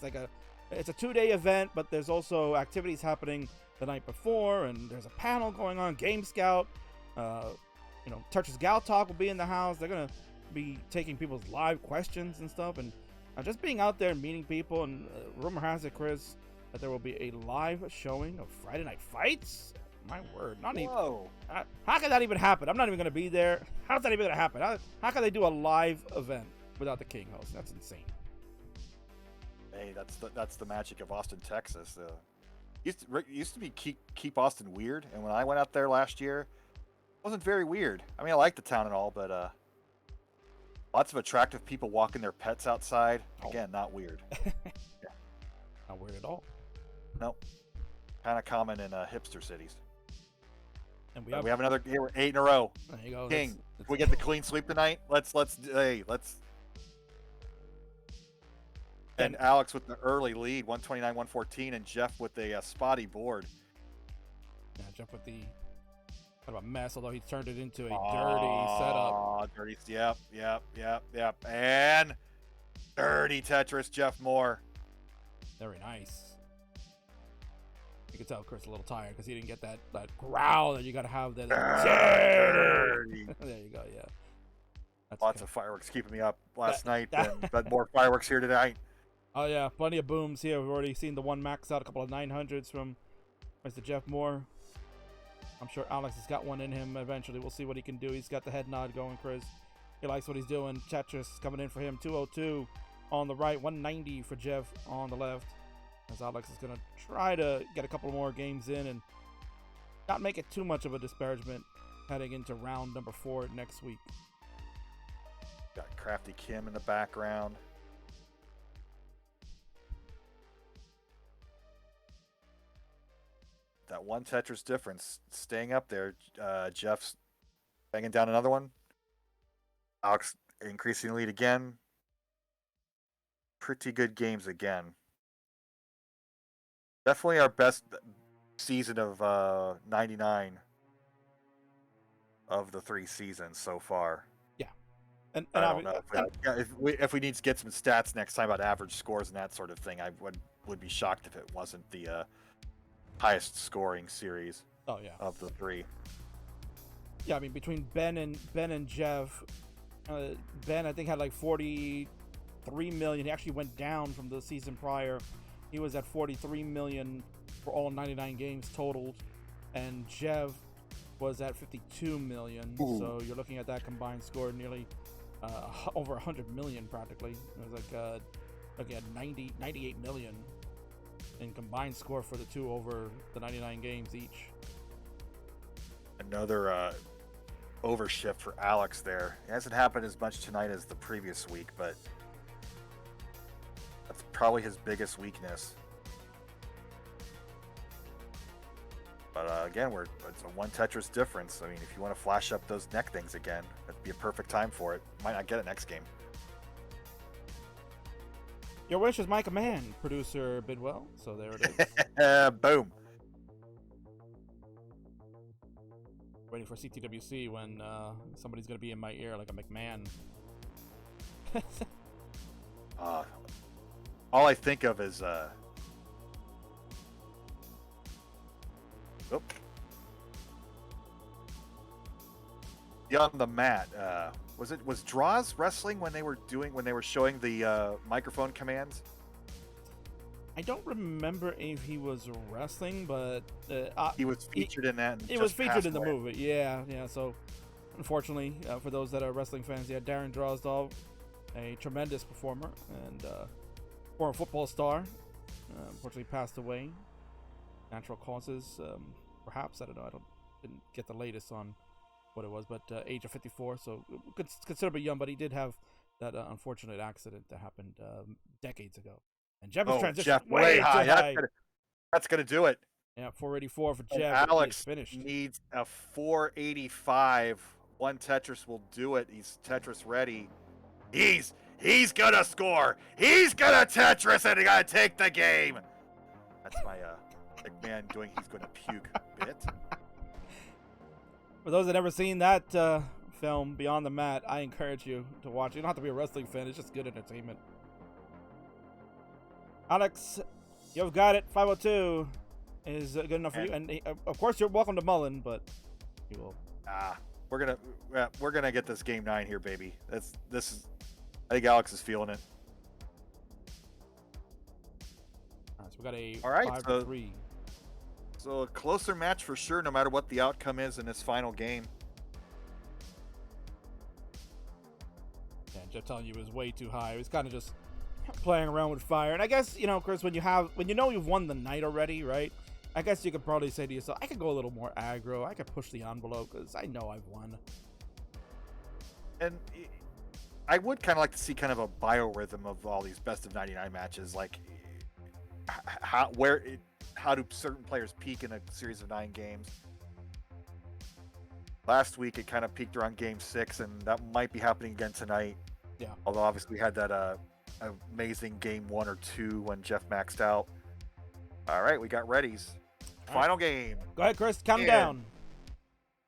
It's a 2-day event, but there's also activities happening the night before, and there's a panel going on. Game Scout, Tetris Gal Talk will be in the house. They're going to be taking people's live questions and stuff, and just being out there and meeting people. And rumor has it, Chris, that there will be a live showing of Friday Night Fights. My word, Whoa. how can that even happen? I'm not even going to be there. How's that even going to happen? How can they do a live event without the King host? That's insane. Hey, that's the magic of Austin, Texas. Used to be keep Austin weird, and when I went out there last year, it wasn't very weird. I mean, I like the town and all, but lots of attractive people walking their pets outside. Again, not weird. Yeah. Not weird at all. Nope. Kind of common in hipster cities. And we have another. Here, we're 8 in a row. There you go. King, if we get the clean sweep tonight, let's. And Alex with the early lead, 129-114, and Jeff with a spotty board. Yeah, Jeff with the kind of a mess, although he turned it into a dirty setup. Dirty. Yep. And dirty Tetris, Jeff Moore. Very nice. You can tell Chris a little tired because he didn't get that growl that you got to have there. Dirty. There you go. Yeah. That's Lots of fireworks keeping me up last night, but more fireworks here tonight. Oh yeah, plenty of booms here. We've already seen the one max out, a couple of 900s from Mr. Jeff Moore. I'm sure Alex has got one in him eventually. We'll see what he can do. He's got the head nod going, Chris. He likes what he's doing. Tetris coming in for him. 202 on the right, 190 for Jeff on the left. As Alex is going to try to get a couple more games in and not make it too much of a disparagement heading into round number 4 next week. Got Crafty Kim in the background. That one Tetris difference staying up there. Jeff's banging down another one. Alex increasing lead again. Pretty good games again. Definitely our best season of 99 of the 3 seasons so far. Yeah. And I don't know if we need to get some stats next time about average scores and that sort of thing. I would be shocked if it wasn't the highest scoring series. Oh yeah. Of the 3. Yeah, I mean between Ben and Jeff, Ben I think had like 43 million. He actually went down from the season prior. He was at 43 million for all 99 games totaled, and Jeff was at 52 million. Ooh. So you're looking at that combined score nearly over 100 million practically. It was like 98 million in combined score for the two over the 99 games each. Another overshift for Alex there. It hasn't happened as much tonight as the previous week, but that's probably his biggest weakness. But again, it's a one Tetris difference. I mean, if you want to flash up those neck things again, that'd be a perfect time for it. Might not get it next game. Your wish is my command, producer Bidwell. So there it is. Boom. Waiting for CTWC when somebody's going to be in my ear like a McMahon. All I think of is Beyond the mat. Was Draws wrestling when they were showing the microphone commands? I don't remember if he was wrestling, but He was featured in that. And it was just featured passed in the away. movie. Yeah. So, unfortunately, for those that are wrestling fans, yeah, Darren Drozdov, a tremendous performer and former football star, unfortunately passed away. Natural causes, perhaps. I don't know. Didn't get the latest on what it was, but age of 54, so considerably young. But he did have that unfortunate accident that happened decades ago. And Jeb has transitioned Jeff, way too high. That's gonna do it. Yeah, 484 for And Jeb. Alex Finished. needs a 485. One Tetris will do it. He's Tetris ready. He's gonna score. He's gonna Tetris and he's gonna take the game. That's my McMahon doing. He's gonna puke bit. For those that never seen that film, Beyond the Mat, I encourage you to watch. You don't have to be a wrestling fan. It's just good entertainment. Alex, you've got it. 502 is good enough for you. And of course, you're welcome to Mullen, but you will. We're gonna get this game 9 here, baby. I think Alex is feeling it. All right, so we got a All right, 5-3. So a closer match for sure, no matter what the outcome is in this final game. Yeah, Jeff telling you it was way too high. It was kind of just playing around with fire. And I guess, Chris, when you know you've won the night already, right? I guess you could probably say to yourself, I could go a little more aggro. I could push the envelope because I know I've won. And I would kind of like to see kind of a biorhythm of all these best of 99 matches, like how do certain players peak in a series of 9 games. Last week it kind of peaked around game 6, and that might be happening again tonight. Yeah. Although obviously we had that amazing game 1 or 2 when Jeff maxed out. All right, we got readies. Final game. Go ahead, Chris. Count down.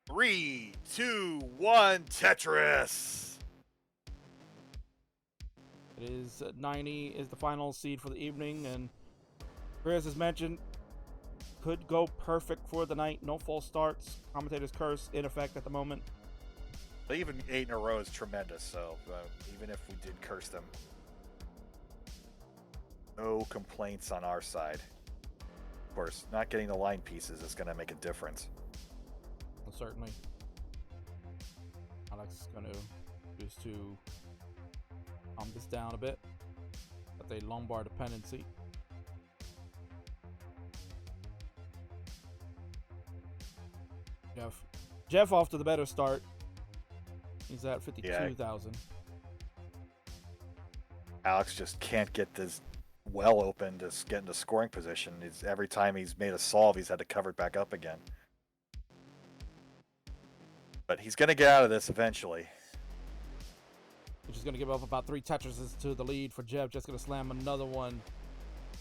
3, 2, 1, Tetris. It is 90 is the final seed for the evening, and Chris, as mentioned, could go perfect for the night. No false starts. Commentator's curse in effect at the moment. But even 8 in a row is tremendous, so even if we did curse them, no complaints on our side. Of course, not getting the line pieces is going to make a difference. Well, certainly. Alex is going to use to calm this down a bit. Got a lumbar dependency. Jeff off to the better start. He's at 52,000. Alex just can't get this well open to get into scoring position. Every time he's made a solve, he's had to cover it back up again. But he's going to get out of this eventually. Which is going to give up about 3 Tetrises to the lead for Jeff. Just going to slam another one.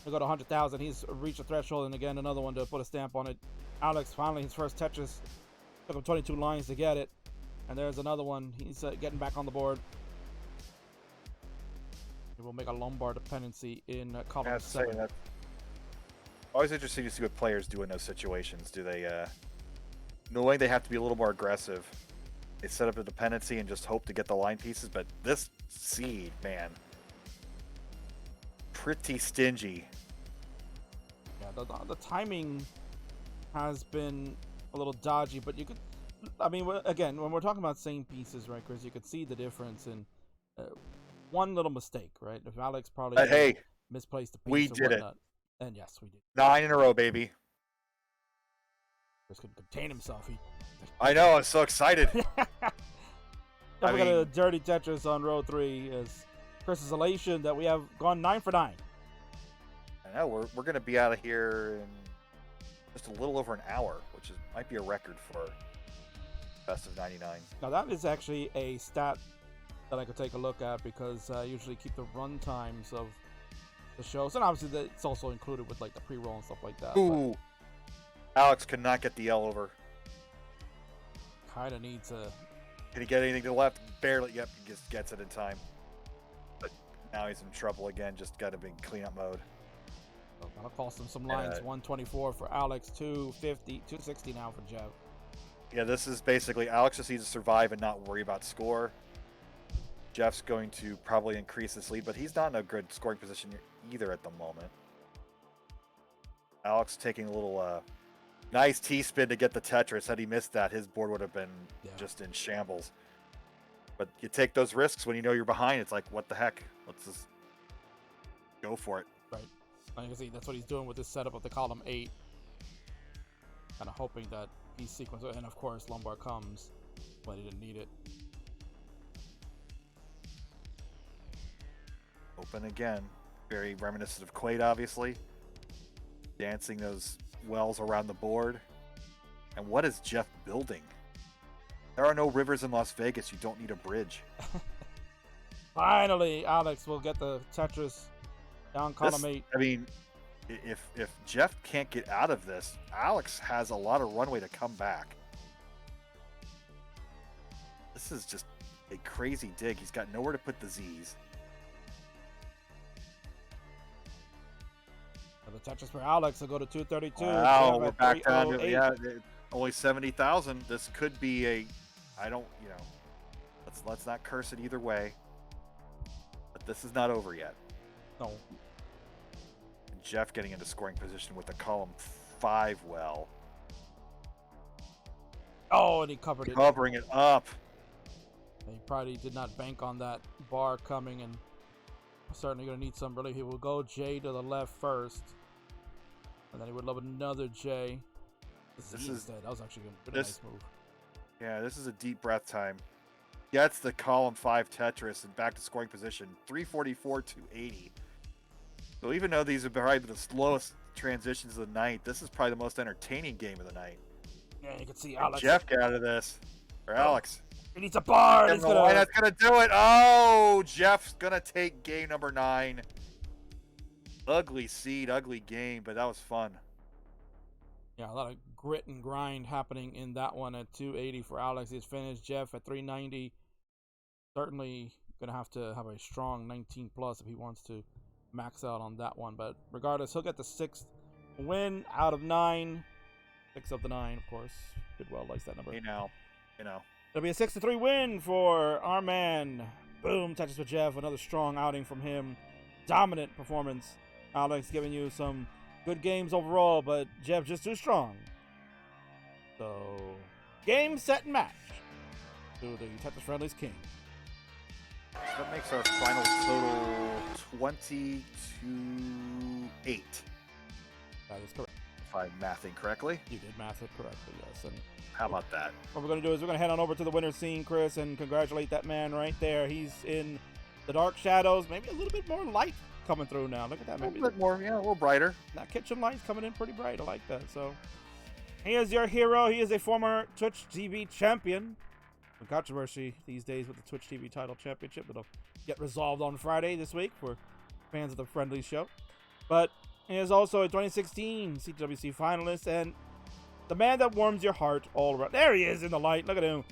He'll go to 100,000. He's reached the threshold, and again, another one to put a stamp on it. Alex, finally, his first Tetris. Took him 22 lines to get it. And there's another one. He's getting back on the board. He will make a lumbar dependency in column 7. Always interesting to see what players do in those situations. Do they, knowing they have to be a little more aggressive, they set up a dependency and just hope to get the line pieces? But this seed, man, pretty stingy. Yeah, the timing has been a little dodgy, but you could, I mean, again, when we're talking about same pieces, right, Chris, you could see the difference in one little mistake, right? If Alex probably misplaced the piece, we did it. And yes, we did. 9 in a row, baby. Chris couldn't contain himself. I know, I'm so excited. We got a dirty Tetris on row 3 as Chris's elation that we have gone 9 for 9. I know, we're going to be out of here in just a little over an hour, which might be a record for best of 99. Now that is actually a stat that I could take a look at because I usually keep the run times of the shows, and obviously it's also included with like the pre-roll and stuff like that. Ooh, Alex could not get the L over. Kind of needs a. Can he get anything to the left? Barely. Yep, he just gets it in time. But now he's in trouble again. Just got a big cleanup mode. Gonna cost him some lines. 124 for Alex, 250, 260 now for Jeff. Yeah, this is basically Alex just needs to survive and not worry about score. Jeff's going to probably increase his lead, but he's not in a good scoring position either at the moment. Alex taking a little nice T-spin to get the Tetris. Had he missed that, his board would have been just in shambles. But you take those risks when you know you're behind. It's like, what the heck? Let's just go for it. Right. And you can see that's what he's doing with this setup of the column 8. Kind of hoping that he's sequenced. And of course, Lombard comes when he didn't need it. Open again. Very reminiscent of Quaid, obviously. Dancing those wells around the board. And what is Jeff building? There are no rivers in Las Vegas. You don't need a bridge. Finally, Alex will get the Tetris down column 8. I mean, if Jeff can't get out of this, Alex has a lot of runway to come back. This is just a crazy dig. He's got nowhere to put the Z's. The Tetris for Alex will go to 232. Wow, we're back down to only 70,000. This could be a, let's not curse it either way. But this is not over yet. No. Jeff getting into scoring position with the column 5 well. Oh, and he covered it. Covering it up. He probably did not bank on that bar coming, and certainly going to need some relief. He will go J to the left first, and then he would love another J. That was actually a really nice move. Yeah, this is a deep breath time. Gets the column 5 Tetris and back to scoring position. 344 to 80. So even though these are probably the slowest transitions of the night, this is probably the most entertaining game of the night. Yeah, you can see Alex. Jeff get out of this. Or Alex. He needs a bar. That's gonna do it. Oh, Jeff's gonna take game number 9. Ugly seed, ugly game, but that was fun. Yeah, a lot of grit and grind happening in that one at 280 for Alex. He's finished. Jeff at 390. Certainly gonna have to have a strong 19 plus if he wants to max out on that one. But regardless, he'll get the 6th win out of 9. 6 of the 9, of course. Bidwell likes that number. You know. It'll be a 6-3 win for our man. Boom, touches with Jeff. Another strong outing from him. Dominant performance. Alex giving you some good games overall, but Jeff just too strong. So, game, set, and match to the Tetris Friendly's King. That makes our final total 20 to 8. That is correct. If I'm mathing correctly. You did math it correctly, yes. And how about that? what we're going to do is we're going to head on over to the winner's scene, Chris, and congratulate that man right there. He's in the dark shadows. Maybe a little bit more light coming through now. Look at that. Maybe a little bit more, a little brighter. That kitchen light's coming in pretty bright. I like that. So, he is your hero. He is a former Twitch TV champion. Some controversy these days with the Twitch TV title championship. It'll get resolved on Friday this week for fans of the Friendly Show. But he is also a 2016 CTWC finalist and the man that warms your heart all around. There he is in the light. Look at him.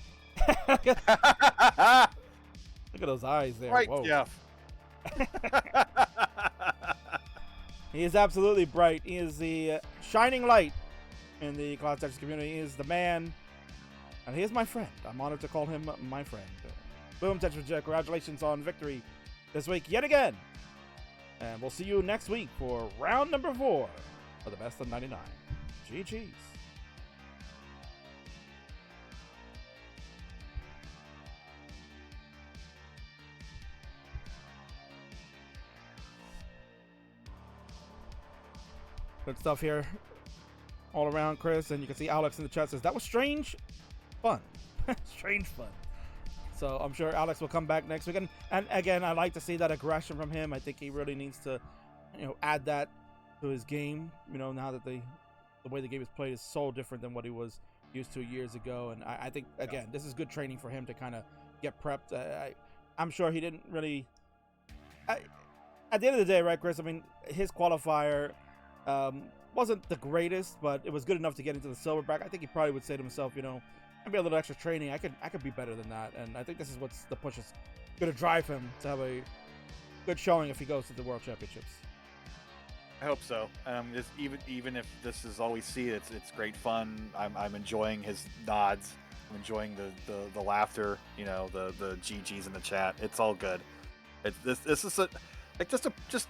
Look at those eyes there. Right, whoa. Jeff. He is absolutely bright. He is the shining light in the ClassicTetris community. He is the man, and he is my friend. I'm honored to call him my friend. Boom, Tetris with Jeff. Congratulations on victory this week yet again. And we'll see you next week for round number 4 for the best of 99. GG's. Good stuff here all around, Chris. And you can see Alex in the chat says, that was strange fun. Strange fun. So I'm sure Alex will come back next week. And again, I like to see that aggression from him. I think he really needs to, add that to his game. Now that the way the game is played is so different than what he was used to years ago. And I think, again, this is good training for him to kind of get prepped. I'm sure he didn't really... at the end of the day, right, Chris? I mean, his qualifier... wasn't the greatest, but it was good enough to get into the silver bracket. I think he probably would say to himself, maybe a little extra training, I could be better than that. And I think this is what's the push is going to drive him to have a good showing if he goes to the World Championships. I hope so. Just even if this is all we see, it's great fun. I'm enjoying his nods. I'm enjoying the laughter. You know, the GGs in the chat. It's all good. This is just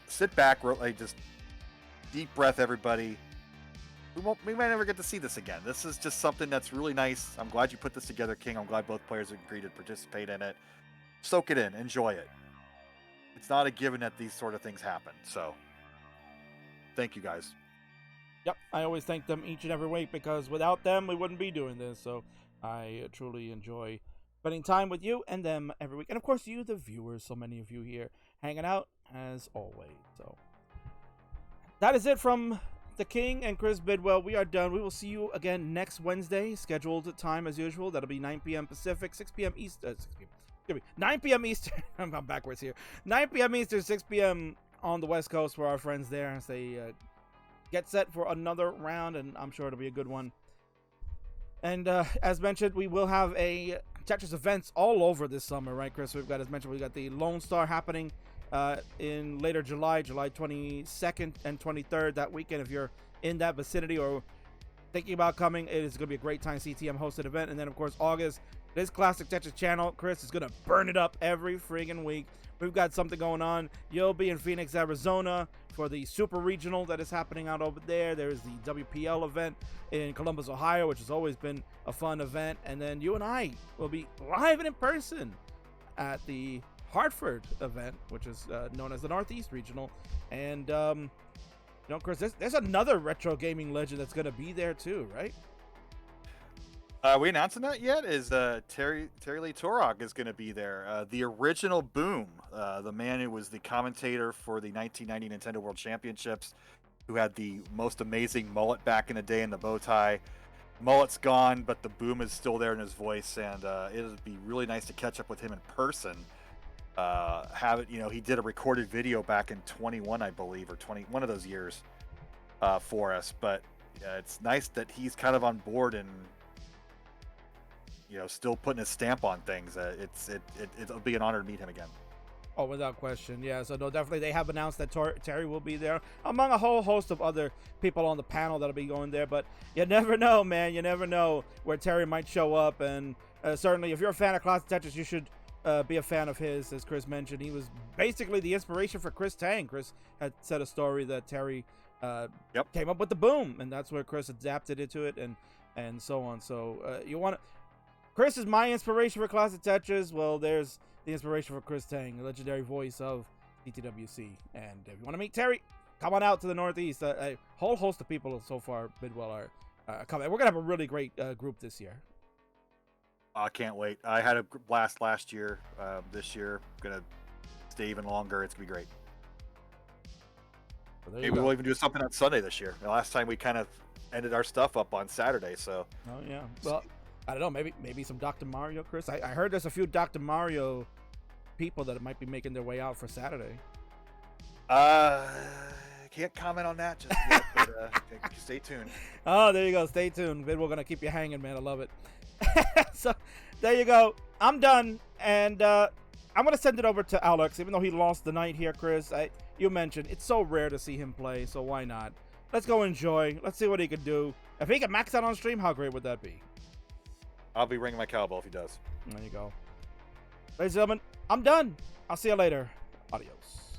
sit back, like just deep breath, everybody. We might never get to see this again. This is just something that's really nice. I'm glad you put this together, King. I'm glad both players agreed to participate in it. Soak it in, enjoy it. It's not a given that these sort of things happen. So, thank you guys. Yep, I always thank them each and every week because without them, we wouldn't be doing this. So, I truly enjoy spending time with you and them every week. And of course, you, the viewers, so many of you here hanging out as always. So, that is it from the King and Chris Bidwell. We are done. We will see you again next Wednesday, scheduled time as usual. That'll be 9 p.m. Pacific, 6 p.m. Eastern. 9 p.m. Eastern. I'm backwards here. 9 p.m. Eastern, 6 p.m. on the West Coast for our friends there as they get set for another round, and I'm sure it'll be a good one. And as mentioned, we will have a Tetris events all over this summer, right, Chris? We've got, as mentioned, we've got the Lone Star happening in later July 22nd and 23rd that weekend. If you're in that vicinity or thinking about coming, it is going to be a great time. CTM hosted event. And then, of course, August, this Classic Tetris channel, Chris, is going to burn it up every friggin' week. We've got something going on. You'll be in Phoenix, Arizona for the Super Regional that is happening out over there. There's the WPL event in Columbus, Ohio, which has always been a fun event. And then you and I will be live and in person at the Hartford event, which is known as the Northeast Regional. And, you know, Chris, there's another retro gaming legend that's going to be there too, right? We announcing that yet? Is Terry Lee Torok is going to be there? The original Boom, the man who was the commentator for the 1990 Nintendo World Championships, who had the most amazing mullet back in the day in the bow tie. Mullet's gone, but the Boom is still there in his voice, and it would be really nice to catch up with him in person. Have it, you know, he did a recorded video back in 21, I believe, or 20, one of those years, for us. But it's nice that he's kind of on board and, you know, still putting his stamp on things. It'll be an honor to meet him again. Oh, without question. Yeah, so no, definitely they have announced that Terry will be there, among a whole host of other people on the panel that'll be going there. But you never know, man. You never know where Terry might show up. And certainly, if you're a fan of Classic Tetris, you should be a fan of his. As Chris mentioned, he was basically the inspiration for Chris Tang. Chris had said a story that Terry came up with the Boom, and that's where Chris adapted it to it, and so on. So you want to... Chris is my inspiration for Classic Tetris. Well, there's the inspiration for Chris Tang, the legendary voice of CTWC. And if you want to meet Terry, come on out to the Northeast. A whole host of people so far, Bidwell, are coming. We're going to have a really great group this year. I can't wait. I had a blast last year. This year, going to stay even longer. It's going to be great. So maybe we'll even do something on Sunday this year. The last time we kind of ended our stuff up on Saturday. So. Oh, yeah. Well, I don't know, maybe some Dr. Mario, Chris. I heard there's a few Dr. Mario people that might be making their way out for Saturday. Can't comment on that just yet, but stay tuned. Oh, there you go. Stay tuned. We're going to keep you hanging, man. I love it. So, there you go. I'm done, and I'm going to send it over to Alex, even though he lost the night here, Chris. You mentioned it's so rare to see him play, so why not? Let's go enjoy. Let's see what he can do. If he can max out on stream, how great would that be? I'll be ringing my cowbell if he does. There you go. Ladies and gentlemen, I'm done. I'll see you later. Adios.